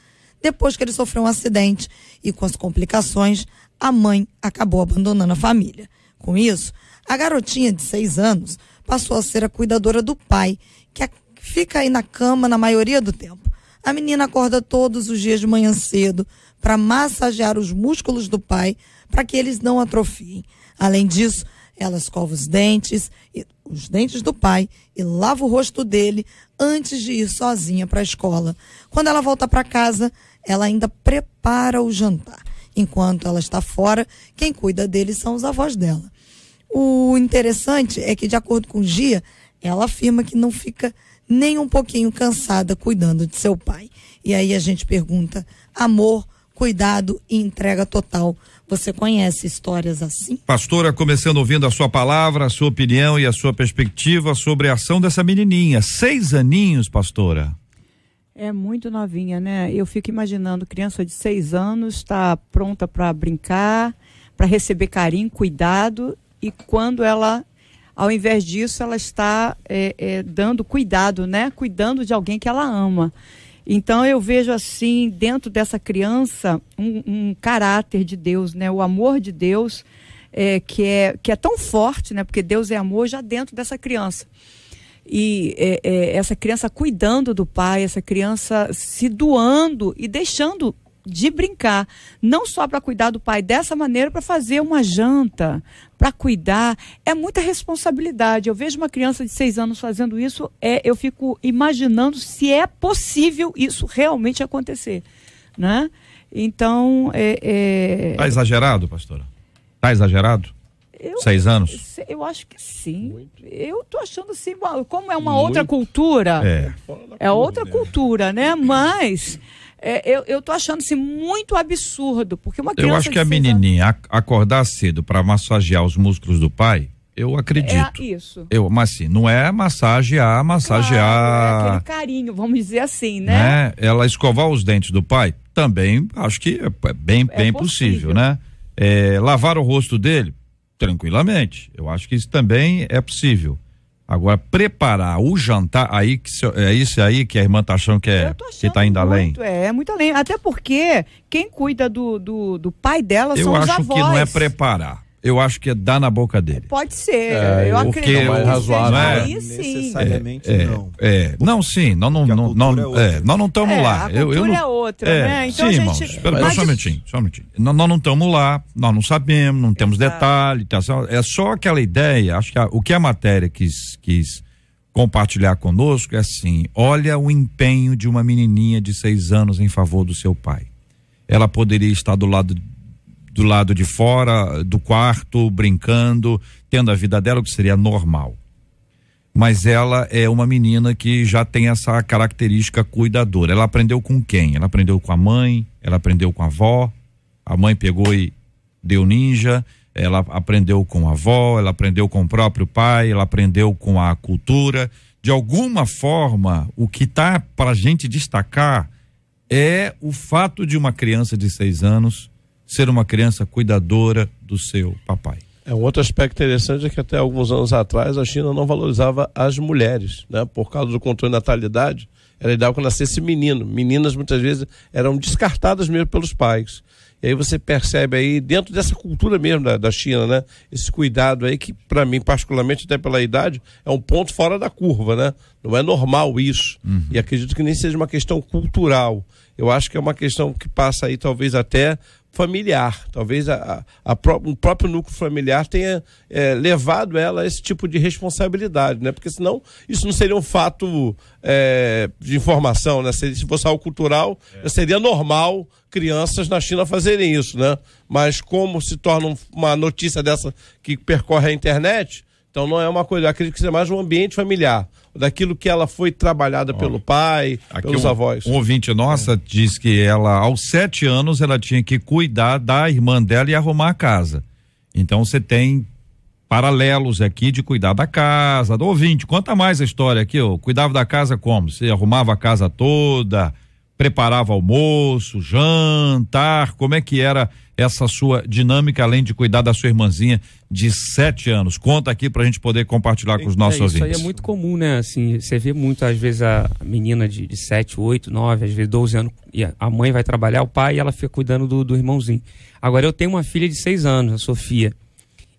depois que ele sofreu um acidente e, com as complicações, a mãe acabou abandonando a família. Com isso, a garotinha de 6 anos passou a ser a cuidadora do pai, que fica aí na cama na maioria do tempo. A menina acorda todos os dias de manhã cedo para massagear os músculos do pai para que eles não atrofiem. Além disso, ela escova os dentes do pai e lava o rosto dele antes de ir sozinha para a escola. Quando ela volta para casa, ela ainda prepara o jantar. Enquanto ela está fora, quem cuida dele são os avós dela. O interessante é que, de acordo com Gia, ela afirma que não fica nem um pouquinho cansada cuidando de seu pai. E aí a gente pergunta: amor, cuidado e entrega total. Você conhece histórias assim? Pastora, começando ouvindo a sua palavra, a sua opinião e a sua perspectiva sobre a ação dessa menininha. 6 aninhos, pastora. É muito novinha, né? Eu fico imaginando criança de 6 anos, está pronta para brincar, para receber carinho, cuidado, e quando ela, ao invés disso, ela está dando cuidado, né? Cuidando de alguém que ela ama. Então eu vejo assim, dentro dessa criança, um caráter de Deus, né? O amor de Deus, que é tão forte, né? Porque Deus é amor já dentro dessa criança. E essa criança cuidando do pai, essa criança se doando e deixando de brincar, não só para cuidar do pai dessa maneira, para fazer uma janta, para cuidar, é muita responsabilidade. Eu vejo uma criança de 6 anos fazendo isso, eu fico imaginando se é possível isso realmente acontecer, né? Então, Tá exagerado, pastora? Tá exagerado? 6 anos? Eu acho que sim. Eu tô achando assim, como é uma outra cultura, é outra cultura, né? Mas eu tô achando assim muito absurdo, porque uma criança Eu acho que a de 6 menininha acordar cedo para massagear os músculos do pai, eu acredito. É isso. Mas assim, não é massagear. Claro, é aquele carinho, vamos dizer assim, né? Ela escovar os dentes do pai, também acho que é bem possível, né? Lavar o rosto dele, tranquilamente. Eu acho que isso também é possível. Agora, preparar o jantar, é isso aí que a irmã tá achando que tá indo além. Muito além. Até porque quem cuida do pai dela são os avós. Eu acho que não é preparar. Eu acho que é dar na boca dele. Pode ser. Eu acredito que mais razoável. Aí sim. Necessariamente não. Não, sim, nós não estamos lá. A cultura é outra, né? Então, sim, a irmãos, gente... espera só um minutinho. Nós não estamos lá, nós não sabemos, não temos detalhe. É só aquela ideia, acho que o que a matéria quis compartilhar conosco é assim: olha o empenho de uma menininha de 6 anos em favor do seu pai. Ela poderia estar do lado de fora do quarto, brincando, tendo a vida dela, o que seria normal. Mas ela é uma menina que já tem essa característica cuidadora. Ela aprendeu com quem? Ela aprendeu com a mãe, ela aprendeu com a avó, a mãe pegou e deu ninja, ela aprendeu com a avó, ela aprendeu com o próprio pai, ela aprendeu com a cultura. De alguma forma, o que tá para a gente destacar é o fato de uma criança de 6 anos ser uma criança cuidadora do seu papai. Um outro aspecto interessante é que até alguns anos atrás a China não valorizava as mulheres, né? Por causa do controle de natalidade, ela lidava com nascesse menino. Meninas muitas vezes eram descartadas mesmo pelos pais. E aí você percebe aí, dentro dessa cultura mesmo da China, né? Esse cuidado aí que, para mim, particularmente, até pela idade, é um ponto fora da curva, né? Não é normal isso. E acredito que nem seja uma questão cultural. Eu acho que é uma questão que passa aí, talvez até familiar. Talvez o próprio núcleo familiar tenha levado ela a esse tipo de responsabilidade, né? Porque senão isso não seria um fato de informação, né? Se fosse algo cultural, seria normal crianças na China fazerem isso, né? Mas como se torna uma notícia dessa que percorre a internet, então não é uma coisa, acredito que seja mais um ambiente familiar, daquilo que ela foi trabalhada pelo pai, pelos avós. Um ouvinte nossa diz que ela, aos 7 anos, ela tinha que cuidar da irmã dela e arrumar a casa. Então você tem paralelos aqui de cuidar da casa. Do ouvinte, conta mais a história aqui, cuidava da casa como? Você arrumava a casa toda, preparava almoço, jantar, como é que era essa sua dinâmica, além de cuidar da sua irmãzinha de 7 anos? Conta aqui pra gente poder compartilhar com os nossos ouvintes. Isso aí é muito comum, né? Assim, você vê muito, às vezes, a menina de 7, 8, 9, às vezes 12 anos, e a mãe vai trabalhar, o pai, e ela fica cuidando do irmãozinho. Agora, eu tenho uma filha de 6 anos, a Sofia,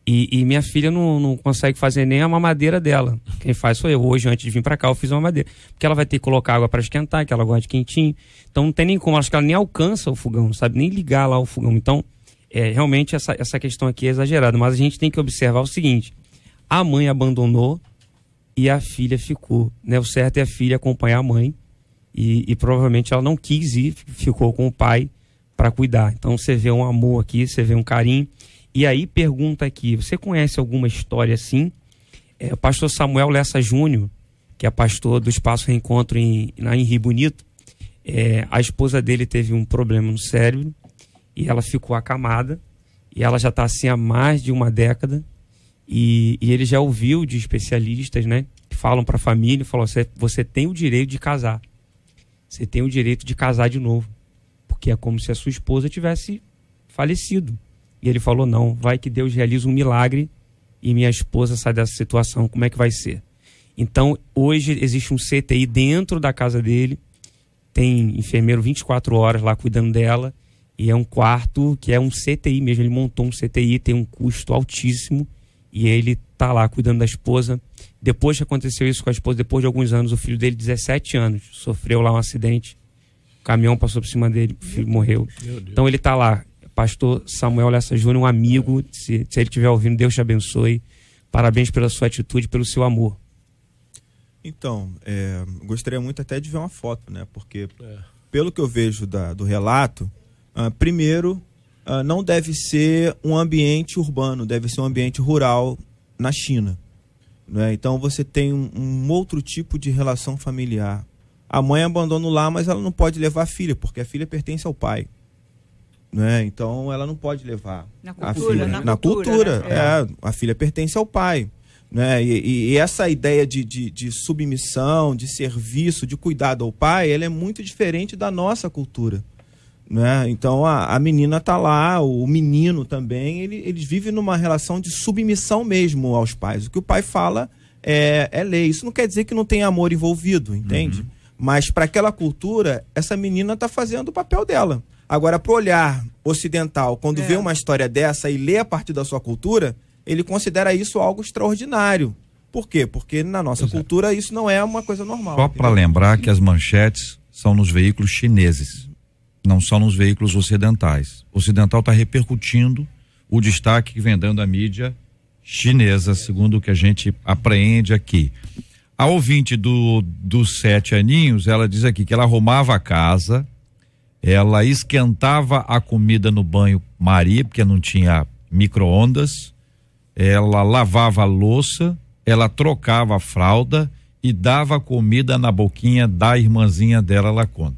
e minha filha não consegue fazer nem a mamadeira dela. Quem faz sou eu. Hoje, antes de vir pra cá, eu fiz uma mamadeira. Porque ela vai ter que colocar água para esquentar, que ela gosta de quentinho. Então não tem nem como, acho que ela nem alcança o fogão, não sabe nem ligar lá o fogão. Então, realmente essa questão aqui é exagerada. Mas a gente tem que observar o seguinte: a mãe abandonou e a filha ficou, né? O certo é a filha acompanhar a mãe e provavelmente ela não quis ir, ficou com o pai para cuidar. Então você vê um amor aqui, você vê um carinho. E aí pergunta aqui, você conhece alguma história assim? O pastor Samuel Lessa Júnior, que é pastor do Espaço Reencontro em Rio Bonito, a esposa dele teve um problema no cérebro e ela ficou acamada, e ela já está assim há mais de uma década, e ele já ouviu de especialistas, né, que falam para a família, falam: você tem o direito de casar, você tem o direito de casar de novo, porque é como se a sua esposa tivesse falecido. E ele falou: não, vai que Deus realiza um milagre e minha esposa sai dessa situação, como é que vai ser? Então, hoje existe um CTI dentro da casa dele, tem enfermeiro 24 horas lá cuidando dela, e é um quarto que é um CTI mesmo, ele montou um CTI, tem um custo altíssimo, e ele tá lá cuidando da esposa. Depois que aconteceu isso com a esposa, depois de alguns anos, o filho dele, 17 anos, sofreu lá um acidente, o caminhão passou por cima dele, o filho morreu. Então ele tá lá. Pastor Samuel Lessa Júnior, um amigo, se ele estiver ouvindo, Deus te abençoe. Parabéns pela sua atitude, pelo seu amor. Então, gostaria muito até de ver uma foto, né? Porque, pelo que eu vejo do relato, primeiro, não deve ser um ambiente urbano, deve ser um ambiente rural na China. Né? Então você tem um outro tipo de relação familiar. A mãe abandona o lar, mas ela não pode levar a filha, porque a filha pertence ao pai. Né? Então ela não pode levar a filha. Na cultura, né? A filha pertence ao pai. Né? E essa ideia de submissão, de serviço, de cuidado ao pai, ela é muito diferente da nossa cultura. Né? Então a menina tá lá, o menino também, eles vivem numa relação de submissão mesmo aos pais. O que o pai fala é lei. Isso não quer dizer que não tem amor envolvido, entende? Uhum. Mas para aquela cultura, essa menina tá fazendo o papel dela. Agora, pro olhar ocidental, quando vê uma história dessa e lê a partir da sua cultura, ele considera isso algo extraordinário. Por quê? Porque na nossa cultura isso não é uma coisa normal. Só para lembrar que as manchetes são nos veículos chineses, não são nos veículos ocidentais. O ocidental está repercutindo o destaque que vem dando a mídia chinesa, segundo o que a gente apreende aqui. A ouvinte dos 7 aninhos, ela diz aqui que ela arrumava a casa, ela esquentava a comida no banho-maria, porque não tinha micro-ondas, ela lavava a louça, ela trocava a fralda e dava comida na boquinha da irmãzinha dela, ela conta.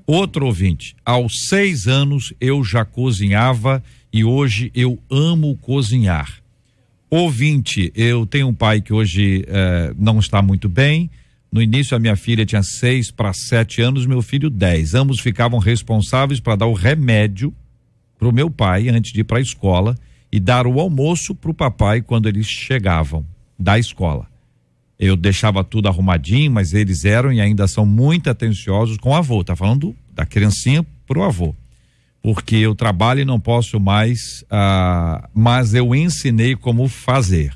Outro ouvinte, aos 6 anos eu já cozinhava e hoje eu amo cozinhar. Ouvinte, eu tenho um pai que hoje não está muito bem. No início a minha filha tinha 6 para 7 anos, meu filho 10. Ambos ficavam responsáveis para dar o remédio para o meu pai antes de ir para a escola e dar o almoço para o papai quando eles chegavam da escola. Eu deixava tudo arrumadinho, mas eles eram e ainda são muito atenciosos com o avô. Tá falando da criancinha pro avô. Porque eu trabalho e não posso mais, mas eu ensinei como fazer.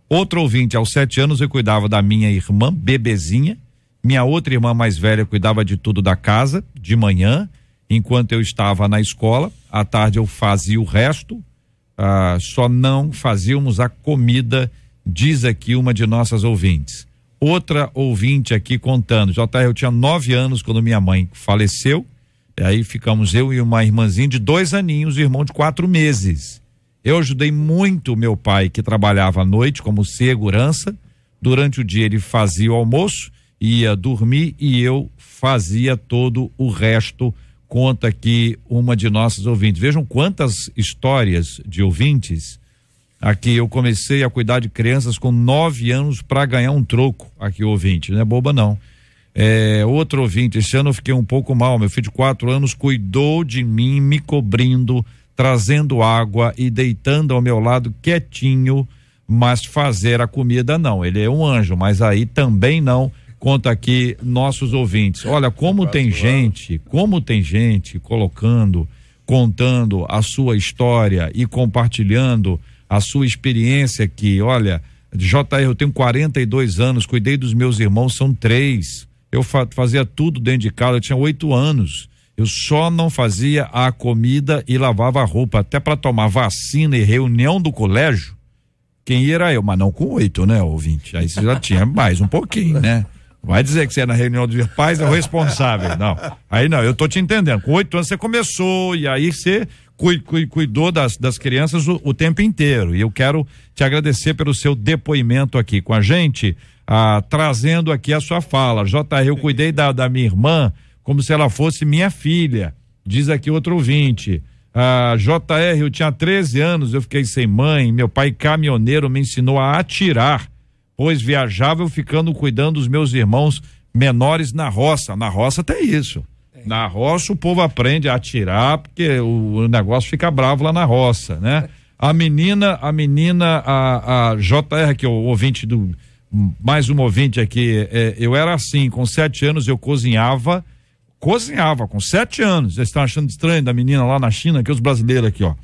Outro ouvinte, aos 7 anos eu cuidava da minha irmã, bebezinha. Minha outra irmã mais velha cuidava de tudo da casa, de manhã, enquanto eu estava na escola. À tarde eu fazia o resto, só não fazíamos a comida, diz aqui uma de nossas ouvintes. Outra ouvinte aqui contando, eu tinha 9 anos quando minha mãe faleceu, e aí ficamos eu e uma irmãzinha de 2 aninhos, e irmão de 4 meses. Eu ajudei muito meu pai, que trabalhava à noite como segurança. Durante o dia ele fazia o almoço, ia dormir e eu fazia todo o resto, conta aqui uma de nossas ouvintes. Vejam quantas histórias de ouvintes. Aqui eu comecei a cuidar de crianças com 9 anos para ganhar um troco. Aqui o ouvinte, não é boba não. Outro ouvinte, esse ano eu fiquei um pouco mal, meu filho de 4 anos cuidou de mim, me cobrindo, trazendo água e deitando ao meu lado quietinho, mas fazer a comida não, ele é um anjo, mas aí também não, conta aqui nossos ouvintes. Olha como tem gente contando a sua história e compartilhando a sua experiência aqui. Olha, JR, eu tenho 42 anos, cuidei dos meus irmãos, são 3. Eu fazia tudo dentro de casa, eu tinha 8 anos. Eu só não fazia a comida e lavava a roupa, até para tomar vacina e reunião do colégio. Quem ia era eu, mas não com 8, né, ouvinte? Aí você já tinha mais um pouquinho, né? Vai dizer que você é na reunião dos pais, é o responsável. Não. Aí não, eu tô te entendendo. Com 8 anos você começou e aí você cuidou das crianças o tempo inteiro. E eu quero te agradecer pelo seu depoimento aqui com a gente, trazendo aqui a sua fala. JR, eu cuidei da minha irmã como se ela fosse minha filha, diz aqui outro ouvinte. JR, eu tinha 13 anos, eu fiquei sem mãe, meu pai caminhoneiro me ensinou a atirar, pois viajava eu ficando cuidando dos meus irmãos menores na roça. Na roça tem isso. Na roça o povo aprende a atirar porque o negócio fica bravo lá na roça, né? A menina, a JR, que é o ouvinte mais um ouvinte aqui, eu era assim, com 7 anos eu cozinhava com 7 anos. Vocês estão achando estranho da menina lá na China, que os brasileiros aqui, ó.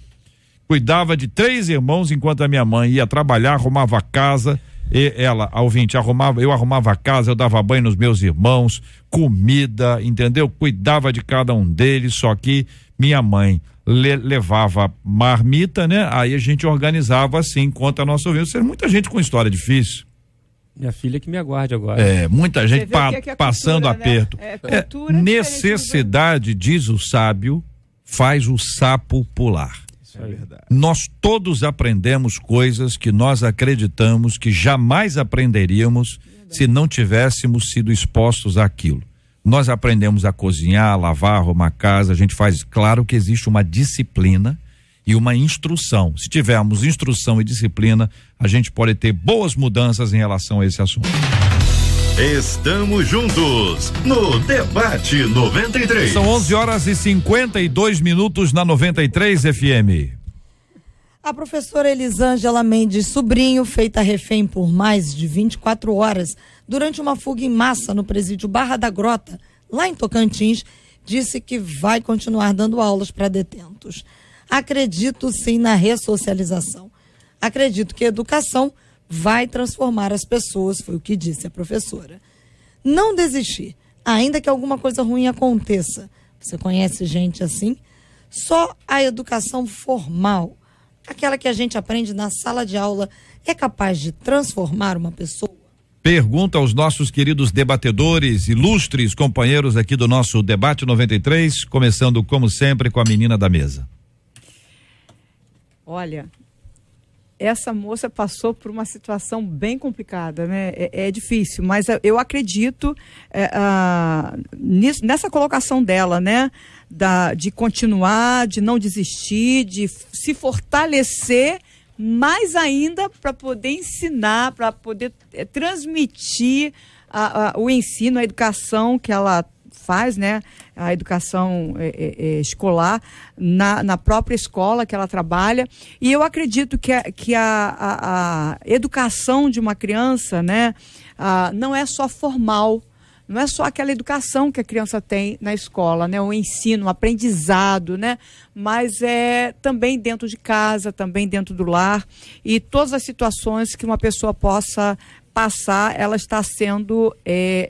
Cuidava de 3 irmãos enquanto a minha mãe ia trabalhar, arrumava a casa. E ela, a ouvinte, eu arrumava a casa, eu dava banho nos meus irmãos, comida, entendeu? Cuidava de cada um deles, só que minha mãe levava marmita, né? Aí a gente organizava assim, conta a nossa ouvinte. Muita gente com história difícil. Minha filha que me aguarde agora. Muita gente que é passando cultura, aperto. né? Cultura necessidade, diz o sábio, faz o sapo pular. É verdade. Nós todos aprendemos coisas que nós acreditamos que jamais aprenderíamos se não tivéssemos sido expostos àquilo. Nós aprendemos a cozinhar, a lavar, arrumar casa, a gente faz, claro que existe uma disciplina e uma instrução. Se tivermos instrução e disciplina, a gente pode ter boas mudanças em relação a esse assunto. Estamos juntos no Debate 93. São 11h52 na 93 FM. A professora Elisângela Mendes Sobrinho, feita refém por mais de 24 horas durante uma fuga em massa no presídio Barra da Grota, lá em Tocantins, disse que vai continuar dando aulas para detentos. Acredito sim na ressocialização. Acredito que a educação vai transformar as pessoas, foi o que disse a professora. Não desistir, ainda que alguma coisa ruim aconteça. Você conhece gente assim? Só a educação formal, aquela que a gente aprende na sala de aula, é capaz de transformar uma pessoa? Pergunta aos nossos queridos debatedores, ilustres companheiros aqui do nosso Debate 93, começando como sempre com a menina da mesa. Olha, essa moça passou por uma situação bem complicada, né? É difícil, mas eu acredito nessa colocação dela, né? De continuar, de não desistir, de se fortalecer mais ainda para poder ensinar, para poder transmitir o ensino, a educação que ela faz, né? A educação escolar na própria escola que ela trabalha. E eu acredito que a educação de uma criança, né? Não é só formal, não é só aquela educação que a criança tem na escola, né? O ensino, o aprendizado, né? Mas é também dentro de casa, também dentro do lar, e todas as situações que uma pessoa possa passar, ela está sendo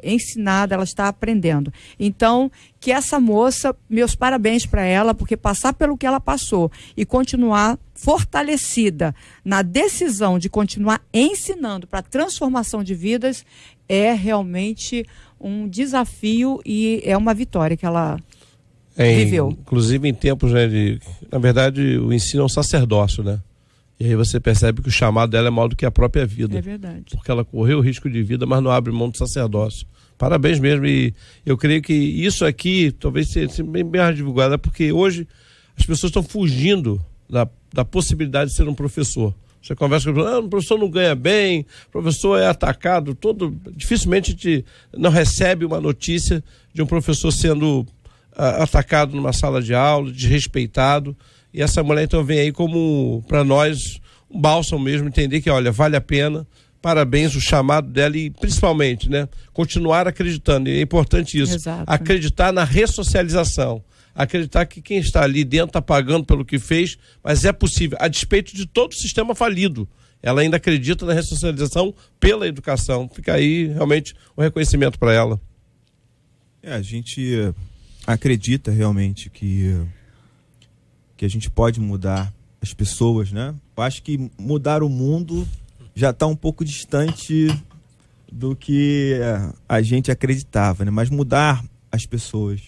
ensinada, ela está aprendendo. Então, que essa moça, meus parabéns para ela, porque passar pelo que ela passou e continuar fortalecida na decisão de continuar ensinando para a transformação de vidas é realmente um desafio e é uma vitória que ela viveu. Inclusive em tempos, né, na verdade, o ensino é um sacerdócio, né? E aí você percebe que o chamado dela é maior do que a própria vida. É verdade. Porque ela correu o risco de vida, mas não abre mão do sacerdócio. Parabéns mesmo. E eu creio que isso aqui talvez seja bem divulgado, porque hoje as pessoas estão fugindo da possibilidade de ser um professor. Você conversa com o professor não ganha bem, o professor é atacado, dificilmente a gente não recebe uma notícia de um professor sendo atacado numa sala de aula, desrespeitado. E essa mulher então vem aí como, para nós, um bálsamo mesmo, entender que, olha, vale a pena, parabéns, o chamado dela e principalmente, né, continuar acreditando, e é importante isso. Exato. Acreditar na ressocialização, acreditar que quem está ali dentro está pagando pelo que fez, mas é possível, a despeito de todo o sistema falido, ela ainda acredita na ressocialização pela educação. Fica aí realmente um reconhecimento para ela. A gente acredita realmente que a gente pode mudar as pessoas, né? Eu acho que mudar o mundo já está um pouco distante do que a gente acreditava, né? Mas mudar as pessoas.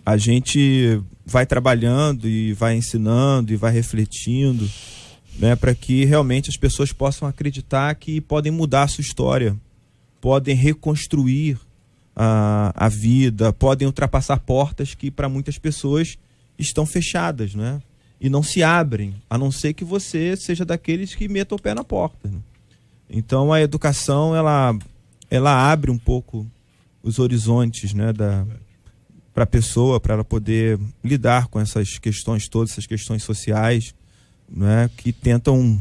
A gente vai trabalhando e vai ensinando e vai refletindo, né? Para que realmente as pessoas possam acreditar que podem mudar a sua história, podem reconstruir a vida, podem ultrapassar portas que para muitas pessoas estão fechadas, né? E não se abrem, a não ser que você seja daqueles que metam o pé na porta, né? Então a educação ela abre um pouco os horizontes, né, para a pessoa, para ela poder lidar com essas questões todas, essas questões sociais, né, que tentam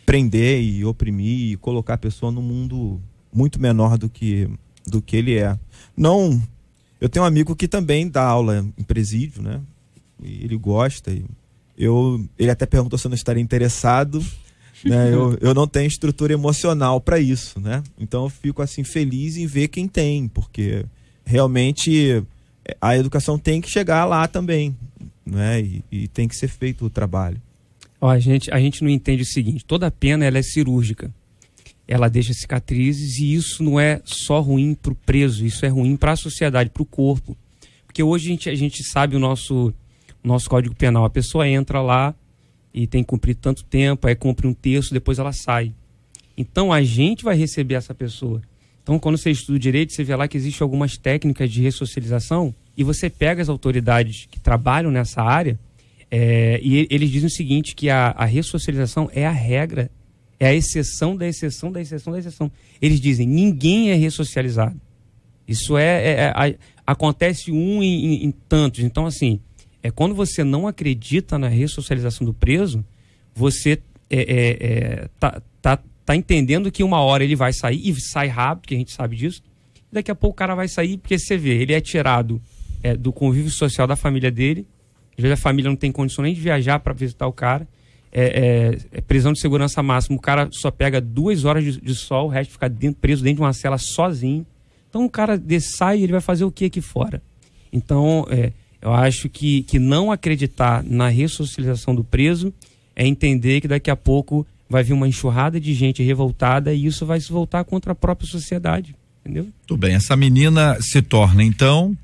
prender e oprimir e colocar a pessoa num mundo muito menor do que ele é. Não, eu tenho um amigo que também dá aula em presídio, né? E ele gosta. Ele até perguntou se eu não estaria interessado, né? Eu não tenho estrutura emocional para isso, né? Então eu fico assim feliz em ver quem tem, porque realmente a educação tem que chegar lá também, né? E tem que ser feito o trabalho. Ó, a gente não entende o seguinte: toda pena ela é cirúrgica. Ela deixa cicatrizes e isso não é só ruim para o preso, isso é ruim para a sociedade, para o corpo. Porque hoje a gente sabe o nosso Código Penal. A pessoa entra lá e tem que cumprir tanto tempo, aí cumpre um terço, depois ela sai. Então a gente vai receber essa pessoa. Então quando você estuda direito, você vê lá que existem algumas técnicas de ressocialização e você pega as autoridades que trabalham nessa área e eles dizem o seguinte, que a ressocialização é a regra, é a exceção da exceção da exceção da exceção. Eles dizem, ninguém é ressocializado. Isso acontece em tantos. Então, assim, quando você não acredita na ressocialização do preso, você tá entendendo que uma hora ele vai sair, e sai rápido, que a gente sabe disso. Daqui a pouco o cara vai sair, porque você vê, ele é tirado do convívio social da família dele. Às vezes a família não tem condição nem de viajar para visitar o cara. Prisão de segurança máxima, o cara só pega 2 horas de sol, o resto fica preso dentro de uma cela sozinho. Então o cara sai e ele vai fazer o que aqui fora? Então, eu acho que não acreditar na ressocialização do preso é entender que daqui a pouco vai vir uma enxurrada de gente revoltada e isso vai se voltar contra a própria sociedade, entendeu? Tudo bem, essa menina se torna então,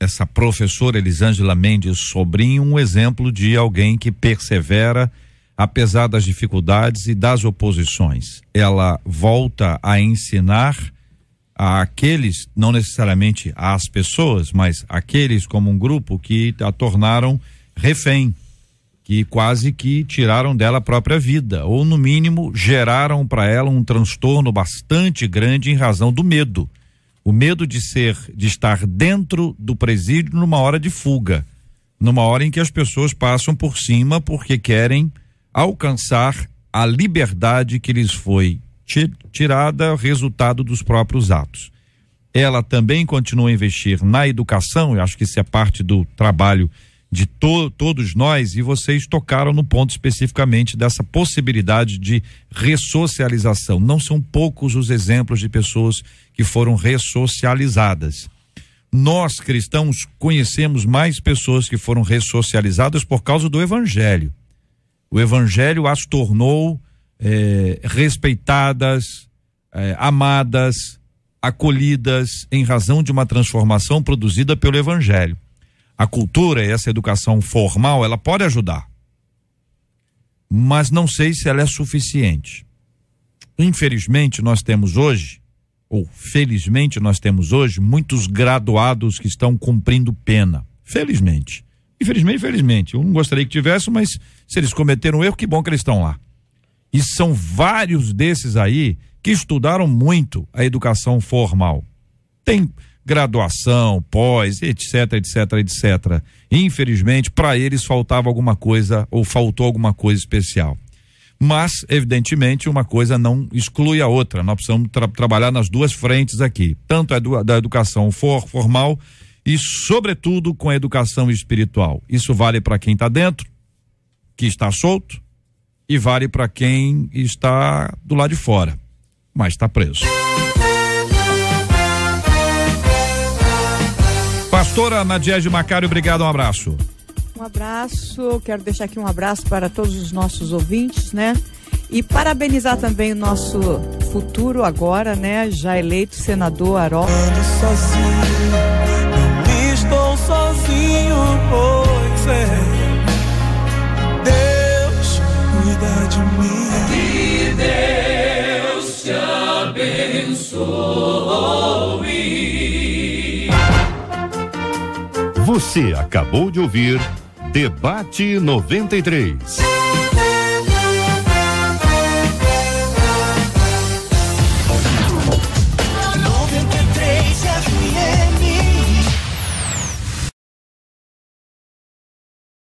essa professora Elisângela Mendes Sobrinho, um exemplo de alguém que persevera apesar das dificuldades e das oposições. Ela volta a ensinar àqueles, não necessariamente às pessoas, mas aqueles como um grupo que a tornaram refém, que quase que tiraram dela a própria vida, ou no mínimo geraram para ela um transtorno bastante grande em razão do medo. O medo de estar dentro do presídio numa hora de fuga, numa hora em que as pessoas passam por cima porque querem alcançar a liberdade que lhes foi tirada, resultado dos próprios atos. Ela também continua a investir na educação, eu acho que isso é parte do trabalho de todos nós, e vocês tocaram no ponto especificamente dessa possibilidade de ressocialização. Não são poucos os exemplos de pessoas que foram ressocializadas. Nós, cristãos, conhecemos mais pessoas que foram ressocializadas por causa do Evangelho. O Evangelho as tornou respeitadas, amadas, acolhidas em razão de uma transformação produzida pelo Evangelho. A cultura e essa educação formal, ela pode ajudar, mas não sei se ela é suficiente. Infelizmente nós temos hoje, ou felizmente nós temos hoje, muitos graduados que estão cumprindo pena. Felizmente. Infelizmente. Eu não gostaria que tivesse, mas se eles cometeram um erro, que bom que eles estão lá. E são vários desses aí que estudaram muito a educação formal. Tem graduação, pós, etc. Infelizmente, para eles faltava alguma coisa, ou faltou alguma coisa especial. Mas, evidentemente, uma coisa não exclui a outra. Nós precisamos trabalhar nas duas frentes aqui, tanto da educação formal e, sobretudo, com a educação espiritual. Isso vale para quem está dentro, que está solto, e vale para quem está do lado de fora, mas está preso. Pastora Nadiege Macário, obrigado, um abraço. Um abraço, quero deixar aqui um abraço para todos os nossos ouvintes, né? E parabenizar também o nosso futuro agora, né? Já eleito senador Arol. Sozinho, não estou sozinho, pois Deus cuida de mim. Que Deus te abençoe. Você acabou de ouvir Debate 93.